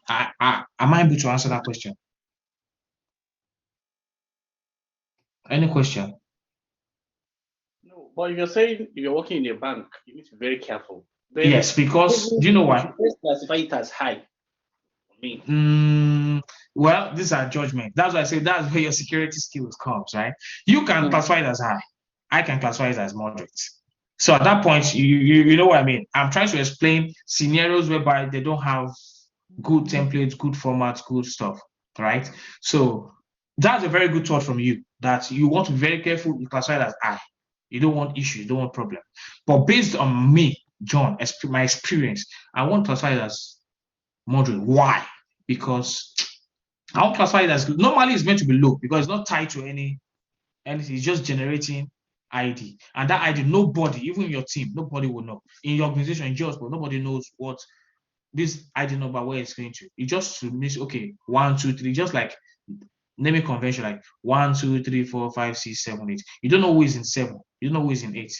am I able to answer that question? Any question? No, but if you're saying if you're working in a bank, you need to be very careful. Then yes, because do you know why? Let's classify it as high. Well, these are judgment. That's why I say that's where your security skills comes, right? You can classify it as high. I can classify it as moderate. So at that point, you know what I mean. I'm trying to explain scenarios whereby they don't have good templates, good formats, good stuff, right? So that's a very good thought from you, that you want to be very careful. You classify it as I. You don't want issues, you don't want problem. But based on me, John, my experience, I want to classify it as moderate. Why? Because I won't classify it as normally it's meant to be low because it's not tied to anything. It's just generating ID. And that ID, nobody, even your team, nobody will know. In your organization, in yours, but nobody knows what this ID number, where it's going to. You just miss, okay, 1, 2, 3, just like naming convention, like 1, 2, 3, 4, 5, 6, 7, 8. You don't know who is in 7. You don't know who is in 8.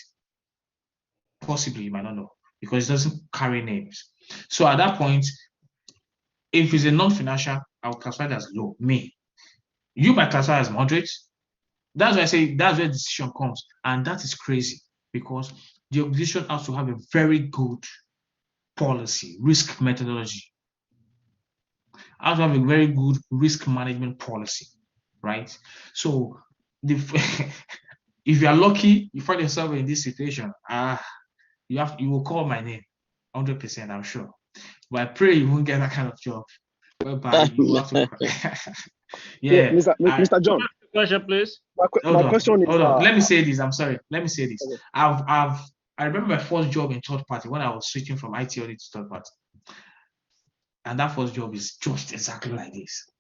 Possibly, you might not know because it doesn't carry names. So at that point, if it's a non-financial, I'll classify it as low. Me. You might classify as moderate. That's why I say that's where the decision comes. And that is crazy because the organization has to have a very good policy, risk methodology. Has to have a very good risk management policy, right? So if you are lucky, you find yourself in this situation, you will call my name 100%, I'm sure. But I pray you won't get that kind of job whereby you have to yeah, Mr. John. Question, please. My question is. Hold on. Let me say this. I'm sorry. Let me say this. Okay. I remember my first job in third party when I was switching from IT audit to third party, and that first job is just exactly like this.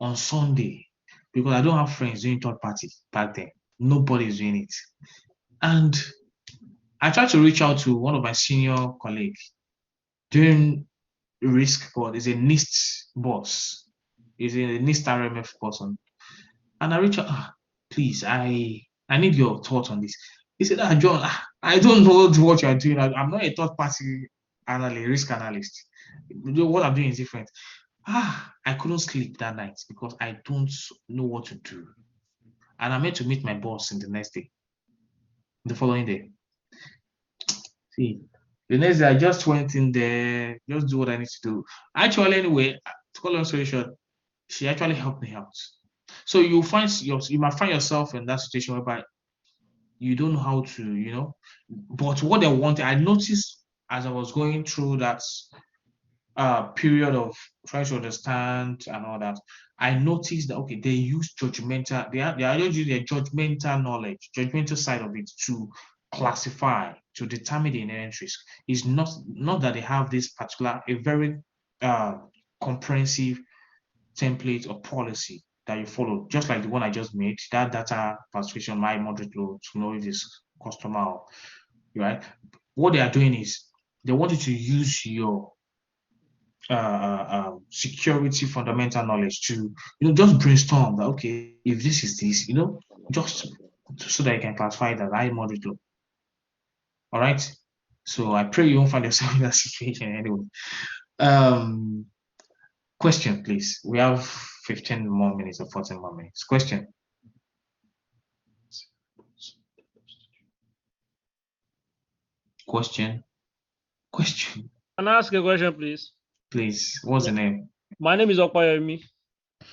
On Sunday, because I don't have friends doing third party back then. Nobody's doing it, and I tried to reach out to one of my senior colleagues during risk board. Is a NIST boss. Is a NIST RMF person. And I reach out, please, I need your thoughts on this. He said, John, I don't know what you're doing. I'm not a third party analyst, risk analyst. What I'm doing is different. I couldn't sleep that night because I don't know what to do. And I meant to meet my boss in the next day, the following day. See, the next day I just went in there, just do what I need to do. Actually, anyway, to call long story short, she actually helped me out. So you might find yourself in that situation whereby you don't know how to, but what they wanted, I noticed as I was going through that period of trying to understand and all that, I noticed that okay, they use judgmental, they are using their judgmental knowledge, judgmental side of it to classify, to determine the inherent risk. It's not that they have this particular, a very comprehensive template or policy that you follow, just like the one I just made, that data classification, my moderate low, to know if it's customer, right? What they are doing is they want you to use your security fundamental knowledge to just brainstorm that okay, if this is this, just so that you can classify that high, moderate, low. All right. So I pray you won't find yourself in that situation anyway. Question, please. We have 15 more minutes or 14 more minutes. Question. Question. Can I ask a question, please? Please. What's the name? My name is Okwayomi.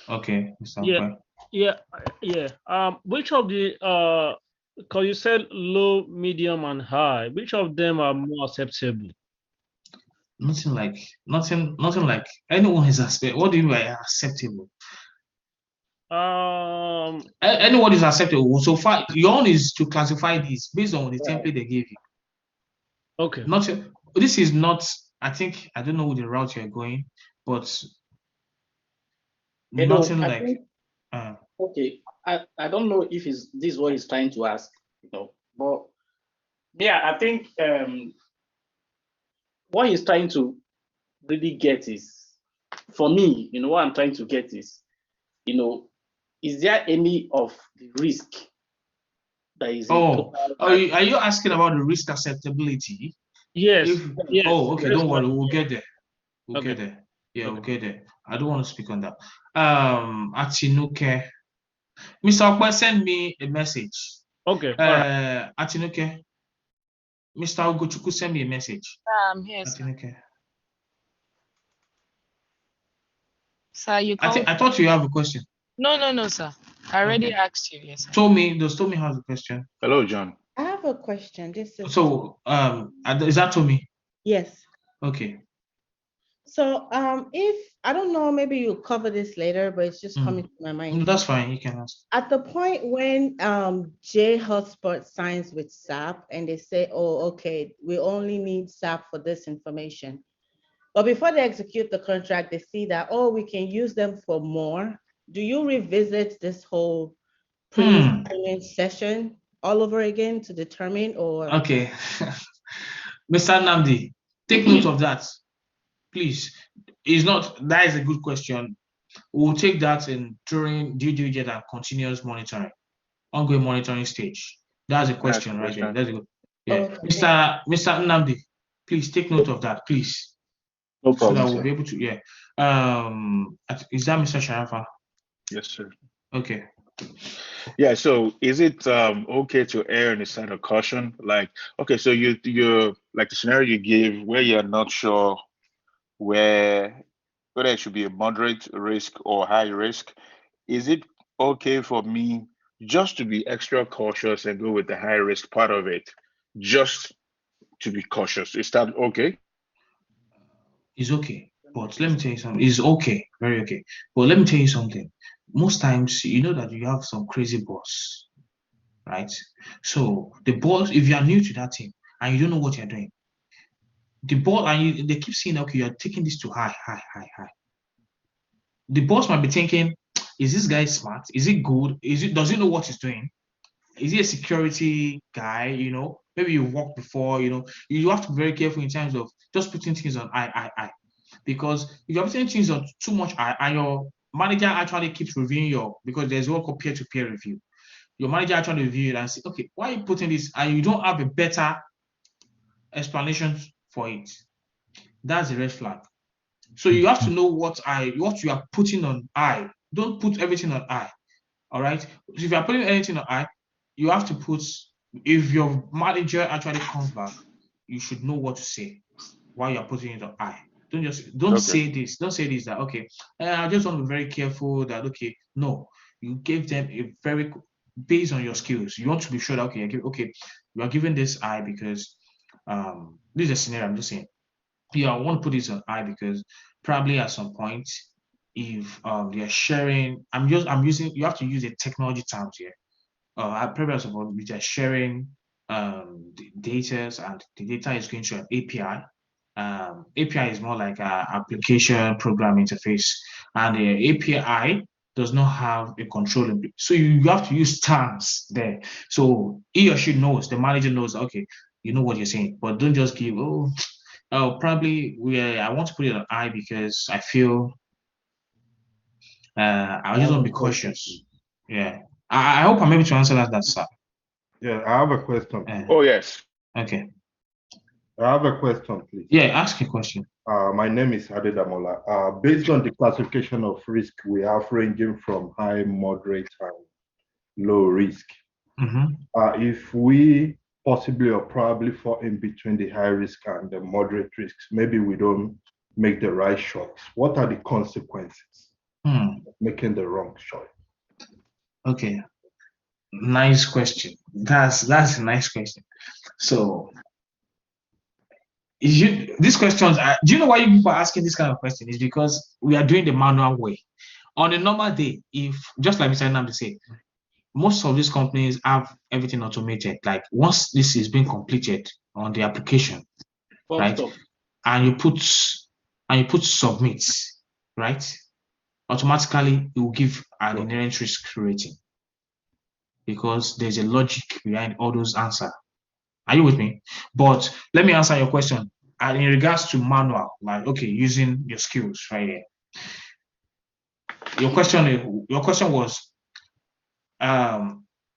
Okay, Mr. Okwayomi. Yeah. Which of the because you said low, medium, and high, which of them are more acceptable? Nothing like anyone is acceptable. What do you mean by acceptable? Anyone is acceptable. So far, your own is to classify this based on the template they gave you. Okay. This is not. I don't know the route you're going, but nothing like. Okay, I don't know if this is what he's trying to ask, but yeah, I think what he's trying to really get is, for me, what I'm trying to get is, is there any of the risk that is? Are you asking about the risk acceptability? Yes. Yes. Okay, don't worry, we'll get there. We'll get there. Yeah, we'll get there. I don't want to speak on that. Atinuke. Mr. Okwe, send me a message. Okay. Atinuke. Mr. Ogochukwu, send me a message. Yes. Atinuke. Sir, you called? I thought you have a question. No, sir. I already asked you. Yes. Sir. Told me has a question. Hello, John. I have a question. This is so is that to me? Yes. Okay. So if I don't know, maybe you'll cover this later, but it's just coming to my mind. That's fine. You can ask. At the point when J Hotspot signs with SAP and they say, oh, okay, we only need SAP for this information. But before they execute the contract, they see that, oh, we can use them for more. Do you revisit this whole pre-signing session all over again to determine, or? Okay. Mr. Namdi, take note of that, please. That is a good question. We'll take that during due diligence and continuous monitoring, ongoing monitoring stage. That's a question right there. That's a good. Yeah. Okay. Mr. Namdi, please take note of that, please. No problem. So that we'll be able to, yeah. Is that Mr. Sharafa? Yes, sir. Okay. Yeah, so is it okay to err on the side of caution? Like, okay, so you're like the scenario you gave where you're not sure whether it should be a moderate risk or high risk. Is it okay for me just to be extra cautious and go with the high risk part of it, just to be cautious? Is that okay? It's okay. But let me tell you something. It's okay, very okay. But let me tell you something. Most times, you know that you have some crazy boss, right? So the boss, if you are new to that team and you don't know what you're doing, the boss, and they keep saying, okay, you're taking this to high. The boss might be thinking, is this guy smart? Is it good? Does he know what he's doing? Is he a security guy? You know, maybe you've worked before, you know. You have to be very careful in terms of just putting things on I. Because if you're putting things on too much I, and your manager actually keeps reviewing because there's what called peer-to-peer review. Your manager actually review it and say, okay, why are you putting this? And you don't have a better explanation for it. That's a red flag. So you have to know what you are putting on I. Don't put everything on I. All right. So if you are putting anything on I, you have to put. If your manager actually comes back, you should know what to say while you are putting it on I. Don't say this. Don't say this that okay. I just want to be very careful that okay. No, you gave them a very based on your skills. You want to be sure that okay, you are giving this I because this is a scenario. I'm just saying. Yeah, I want to put this on I because probably at some point, if they are sharing, I'm using. You have to use the technology terms here. At previous of all, which are sharing the data, and the data is going to an API. API is more like an application program interface, and the API does not have a control. So you have to use terms there. So he or she knows, the manager knows, okay, you know what you're saying, but don't just give, probably I want to put it on I because I feel I just want to be cautious. Yeah. I hope I'm able to answer that, sir. Yeah, I have a question. Oh, yes. Okay. I have a question, please. Yeah, ask a question. My name is Adedamola. Based on the classification of risk, we have ranging from high, moderate, and low risk. If we possibly or probably fall in between the high risk and the moderate risks, maybe we don't make the right choice. What are the consequences of making the wrong choice? Okay. Nice question. That's a nice question. So these questions do you know why you people are asking this kind of question? Is because we are doing the manual way. On a normal day, if just like Mr. Namdi said, most of these companies have everything automated. Like once this is being completed on the application, right? And you put submit, right? Automatically it will give an inherent risk rating because there's a logic behind all those answers. Are you with me? But let me answer your question. And in regards to manual, like okay, using your skills right here. Your question was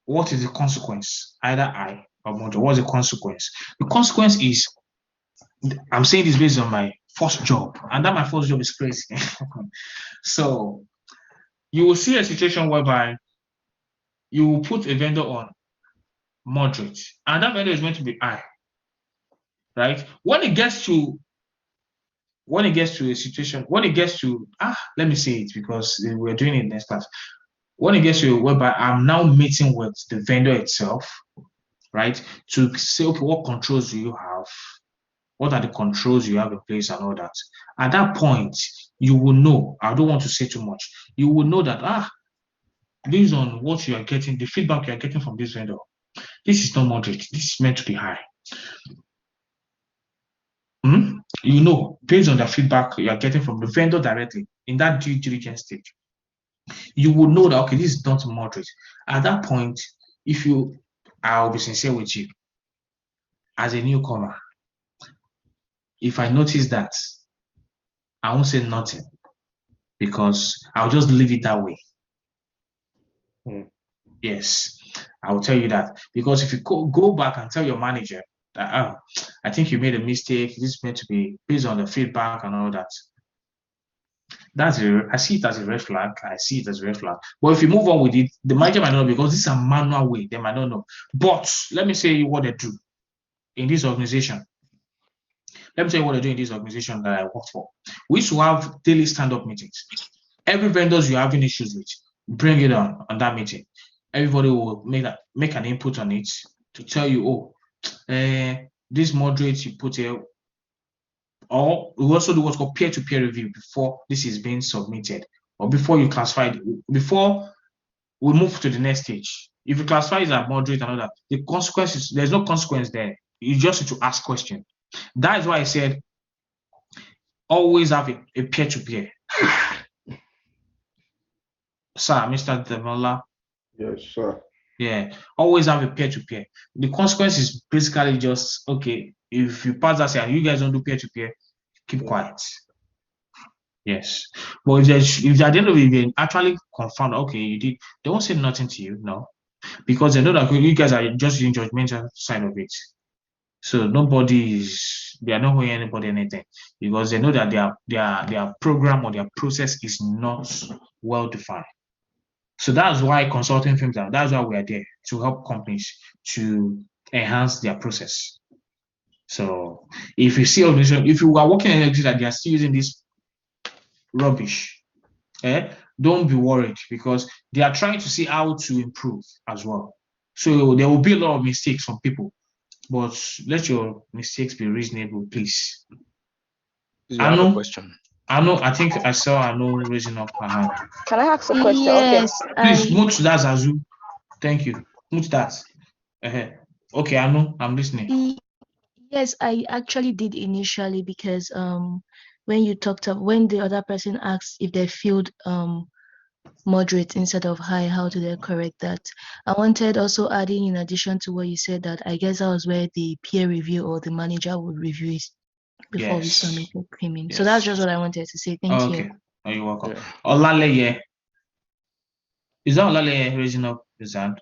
what is the consequence? Either I or model. What's the consequence? The consequence is I'm saying this based on my first job, and that my first job is crazy. So you will see a situation whereby you will put a vendor on moderate, and that vendor is going to be high. Right? When it gets to a situation, let me say it because we're doing it next class. When it gets to whereby I'm now meeting with the vendor itself, right? To say, okay, what controls do you have? What are the controls you have in place and all that? At that point, you will know. I don't want to say too much. You will know that, based on what you are getting, the feedback you are getting from this vendor, this is not moderate. This is meant to be high. You know, based on the feedback you are getting from the vendor directly in that due diligence stage, you will know that, okay, this is not moderate. At that point, I'll be sincere with you, as a newcomer, if I notice that, I won't say nothing because I'll just leave it that way. Yes, I will tell you that, because if you go back and tell your manager that, I think you made a mistake, this is meant to be based on the feedback and all that, I see it as a red flag. I see it as a red flag. But if you move on with it, the manager might not know, because this is a manual way. They might not know. But let me say what they do in this organization. Let me tell you what they do in this organization that I work for. We used to have daily stand-up meetings. Every vendors you're having issues with, bring it on that meeting. Everybody will make an input on it to tell you, this moderate you put here. Or we also do what's called peer-to-peer review before this is being submitted, or before you classify it, before we move to the next stage. If you classify it as moderate and all that, the consequences, there's no consequence there. You just need to ask questions. That is why I said always have a peer-to-peer. Sir, Mr. Demola. Yes, sir. Yeah, always have a peer-to-peer. The consequence is basically just, okay, if you pass that, say, you guys don't do peer-to-peer, keep quiet. Yes. But if at the end of it, they actually confirm, okay, you did, they won't say nothing to you, no. Because they know that you guys are just in judgmental side of it. So they are not owing anybody anything, because they know that their program or their process is not well defined. So that's why consulting firms that's why we are there, to help companies to enhance their process. So if you see if you are working in energy that they are still using this rubbish, don't be worried, because they are trying to see how to improve as well. So there will be a lot of mistakes from people, but let your mistakes be reasonable, please. You have a question. I think I saw Anu raising up her hand. Can I ask a question? Yes, Okay. Please mute that, Zazu. Thank you. Mute that. Okay, Anu, I'm listening. Yes, I actually did initially, because when the other person asked if they filled moderate instead of high, how do they correct that? I wanted also adding, in addition to what you said, that I guess that was where the peer review or the manager would review it before we submit the payment. So that's just what I wanted to say. Thank you. Okay, you're welcome. Olaleye. Is that Olaleye raising up his hand?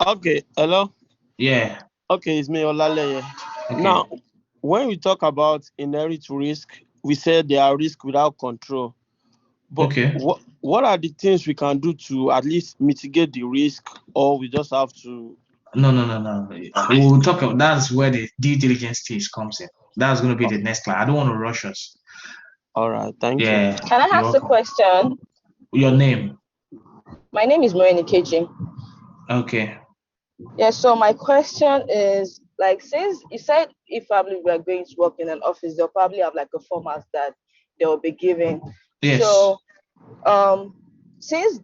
Okay, hello? Yeah. Okay, it's me, Olaleye. Okay. Now, when we talk about inherent risk, we said there are risks without control. But what are the things we can do to at least mitigate the risk, or we just have to? No. We'll talk about, that's where the due diligence stage comes in. That's going to be the next slide. I don't want to rush us. All right, thank you. Can I ask a question? Your name? My name is Moeni Keji. Okay. Yeah, so my question is, like, since you said if probably we are going to work in an office, they'll probably have like a format that they will be giving. Yes. So since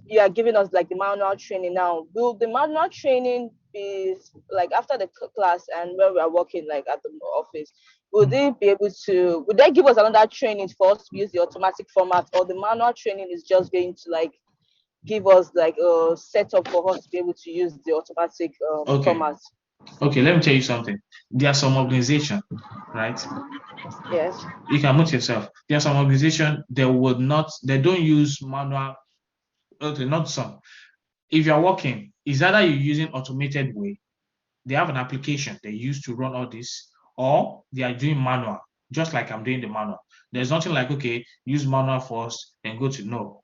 you are giving us like the manual training now, will the manual training be like after the class and when we are working like at the office, would they give us another training for us to use the automatic format, or the manual training is just going to like give us like a setup for us to be able to use the automatic format? Okay, let me tell you something. There are some organizations, right? Yes. You can mute yourself. There are some organizations they don't use manual. Okay, not some. If you're working, it's either you're using automated way, they have an application they use to run all this, or they are doing manual, just like I'm doing the manual. There's nothing like, okay, use manual first and go to no.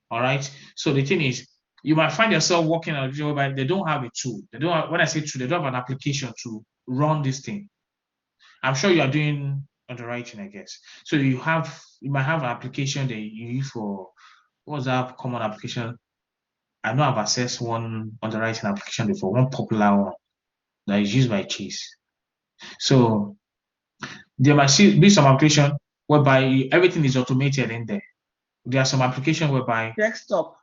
All right. So the thing is, you might find yourself working on a video whereby they don't have a tool. When I say tool, they don't have an application to run this thing. I'm sure you are doing underwriting, I guess. So you might have an application that you use for, what's that common application? I know I've accessed one underwriting application before, one popular one. that is used by Chase. So there might be some application whereby everything is automated in there. There are some application whereby desktop.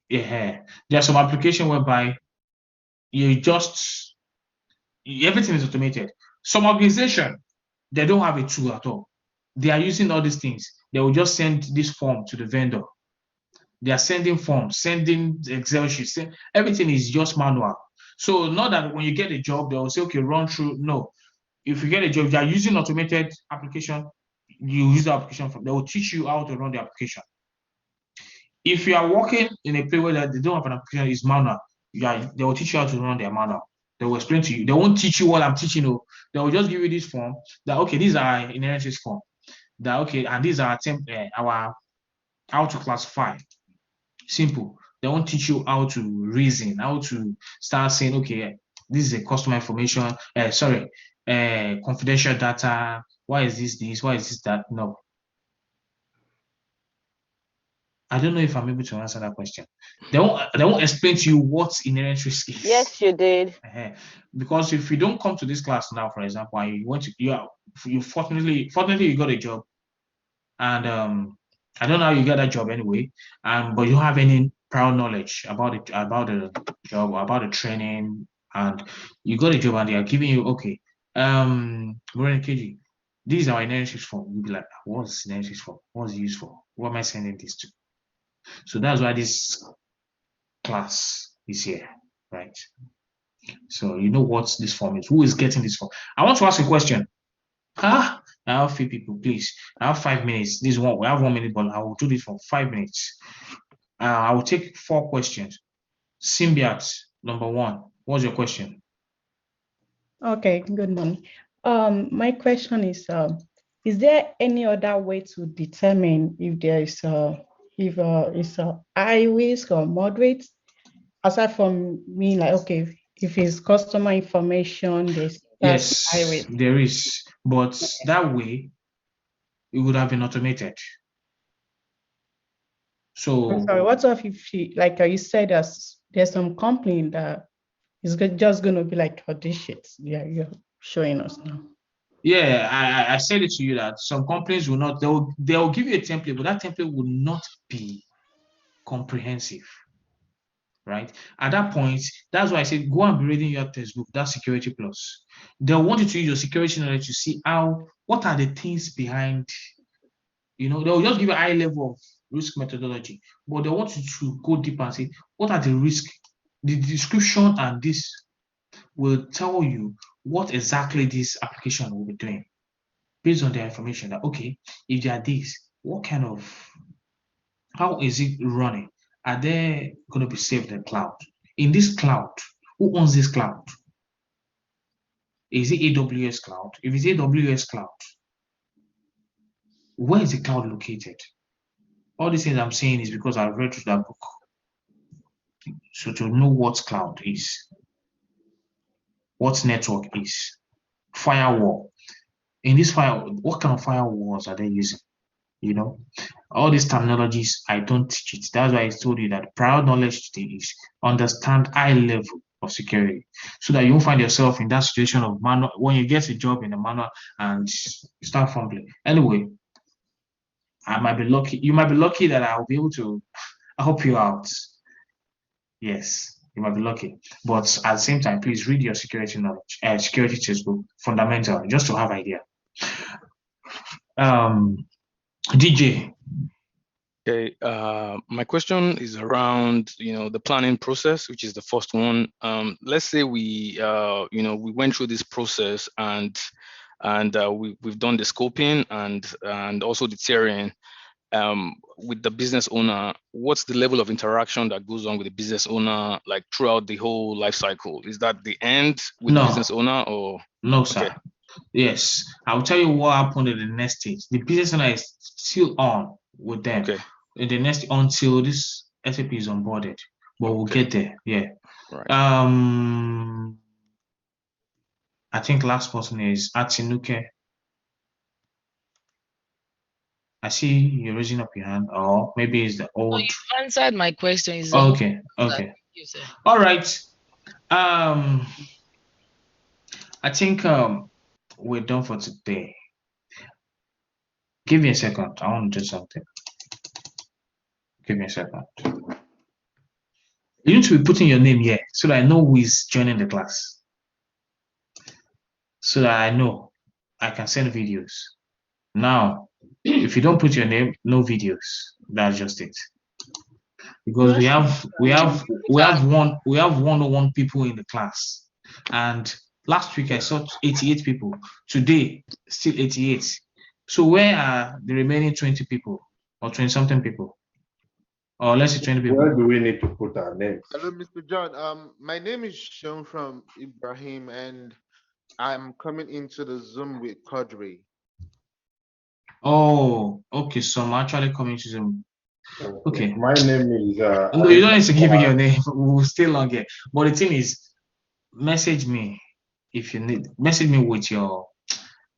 Yeah, there are some application whereby everything is automated. Some organization, they don't have a tool at all. They are using all these things. They will just send this form to the vendor. They are sending forms, sending Excel sheets. Everything is just manual. So not that when you get a job, they will say, okay, run through. No. If you get a job, if you are using automated application, you use the application form. They will teach you how to run the application. If you are working in a place where they don't have an application, it's manual. They will teach you how to run their manual. They will explain to you. They won't teach you what I'm teaching you. They will just give you this form that, okay, these are inherent risk form. That, okay, and these are our how to classify. Simple. They won't teach you how to reason, how to start saying, okay, this is a customer information, confidential data. Why is this? Why is this that? No. I don't know if I'm able to answer that question. They won't explain to you what inherent risk is. Yes, you did. Because if you don't come to this class now, for example, and you fortunately you got a job, and I don't know how you got that job anyway, but you don't have any prior knowledge about the job, about the training, and you got a job and they are giving you, okay, KG, these are inherent risk form. You'll be like, what's inherent risk form? What's it used for? What am I sending this to? So that's why this class is here, right? So you know what this form is. Who is getting this form? I want to ask a question. I have few people, please. I have 5 minutes. We have 1 minute, but I will do this for 5 minutes. I will take 4 questions. Symbiat, number 1. What's your question? Okay, good morning. My question is there any other way to determine if there is it's a high risk or moderate, aside from me, like, okay, if it's customer information, that's high risk? Yes, there is, but that way it would have been automated. So I'm sorry, what if like you said, there's some company that is just going to be like auditions? Yeah, you're showing us now. Yeah, I said it to you that some companies will not, they'll give you a template, but that template will not be comprehensive, right? At that point, that's why I said go and be reading your textbook, that's Security Plus. They'll want you to use your security knowledge to see what are the things behind, they'll just give you a high level of risk methodology, but they want you to go deep and say, what are the risks? The description and this will tell you what exactly this application will be doing based on their information that, okay, if they are this, how is it running? Are they going to be saved in the cloud? In this cloud, who owns this cloud? Is it AWS cloud? If it's AWS cloud, where is the cloud located? All these things I'm saying is because I've read through that book. So to know what cloud is, what network is, firewall. In this what kind of firewalls are they using? All these terminologies, I don't teach it. That's why I told you that prior knowledge today is understand high level of security, so that you won't find yourself in that situation of manual when you get a job in a manual and you start fumbling. Anyway, I might be lucky. You might be lucky that I'll be able to help you out. Yes, you might be lucky. But at the same time, please read your security knowledge, security textbook, fundamental, just to have idea. DJ. Okay, my question is around, the planning process, which is the first one. Let's say we went through this process and we've done the scoping and also the tiering. With the business owner, what's the level of interaction that goes on with the business owner, like throughout the whole life cycle? Is that the end with the business owner, or no, sir? Okay. Yes, I'll tell you what happened in the next stage. The business owner is still on with them in the next until this SAP is onboarded, but we'll get there. Yeah. Right. I think last person is Atinuke. I see you're raising up your hand, or maybe it's the old. You answered my question. Okay. All right. I think we're done for today. Give me a second. I want to do something. Give me a second. You need to be putting your name here so that I know who is joining the class. So that I know I can send videos. Now, if you don't put your name, no videos. That's just it. Because we have 101 people in the class. And last week I saw 88 people. Today, still 88. So where are the remaining 20 people or 20 something people? Or let's say 20 people. Where do we need to put our names? Hello, Mr. John. My name is Sean from Ibrahim, and I'm coming into the Zoom with Quadri. Oh, okay. So I'm actually coming to Zoom. Okay. My name is. No, you don't need to give me your name. We'll still log it. But the thing is, message me if you need. Message me with your.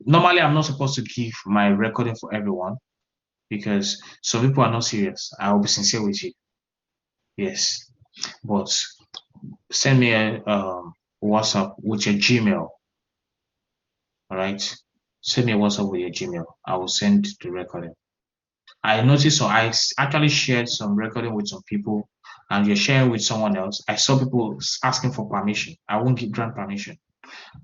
Normally, I'm not supposed to give my recording for everyone because some people are not serious. I will be sincere with you. Yes, but send me a WhatsApp with your Gmail. All right, send me a WhatsApp with your Gmail. I will send the recording. I noticed, so I actually shared some recording with some people, and you're sharing with someone else. I saw people asking for permission. I won't grant permission.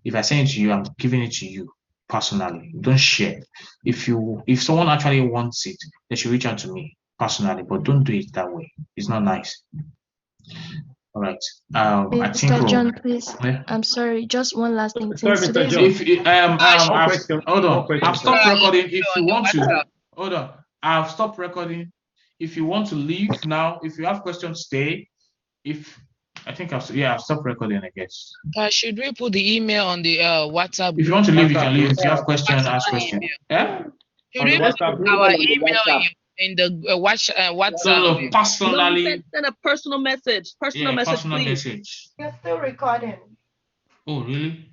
If I send it to you, I'm giving it to you personally. Don't share. If someone actually wants it, they should reach out to me personally, but don't do it that way. It's not nice. All right. I think Mr. John, please. Yeah? I'm sorry. Just one last thing. Sorry, Mr. John. Hold on. I've stopped recording. If you want to, hold on. I've stopped recording. If you want to leave now, if you have questions, stay. I've stopped recording, I guess. Should we put the email on the WhatsApp? If you want to leave, you can leave. If you have questions, ask questions. Yeah? Should we put our email in the WhatsApp? No, personally. Send a personal message. Personal message, please. Message. You're still recording. Oh, really?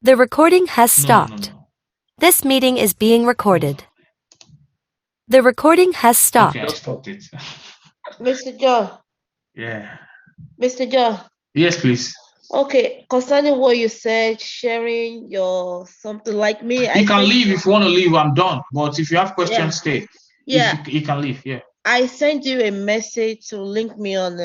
The recording has stopped. No. This meeting is being recorded. The recording has stopped. Okay, I stopped it. Mr. Joe. Yeah. Mr. Joe. Yes, please. Okay, concerning what you said, sharing your something like me. You can leave if you want to leave. I'm done. But if you have questions, stay. Yeah. You can leave. Yeah. I sent you a message to link me on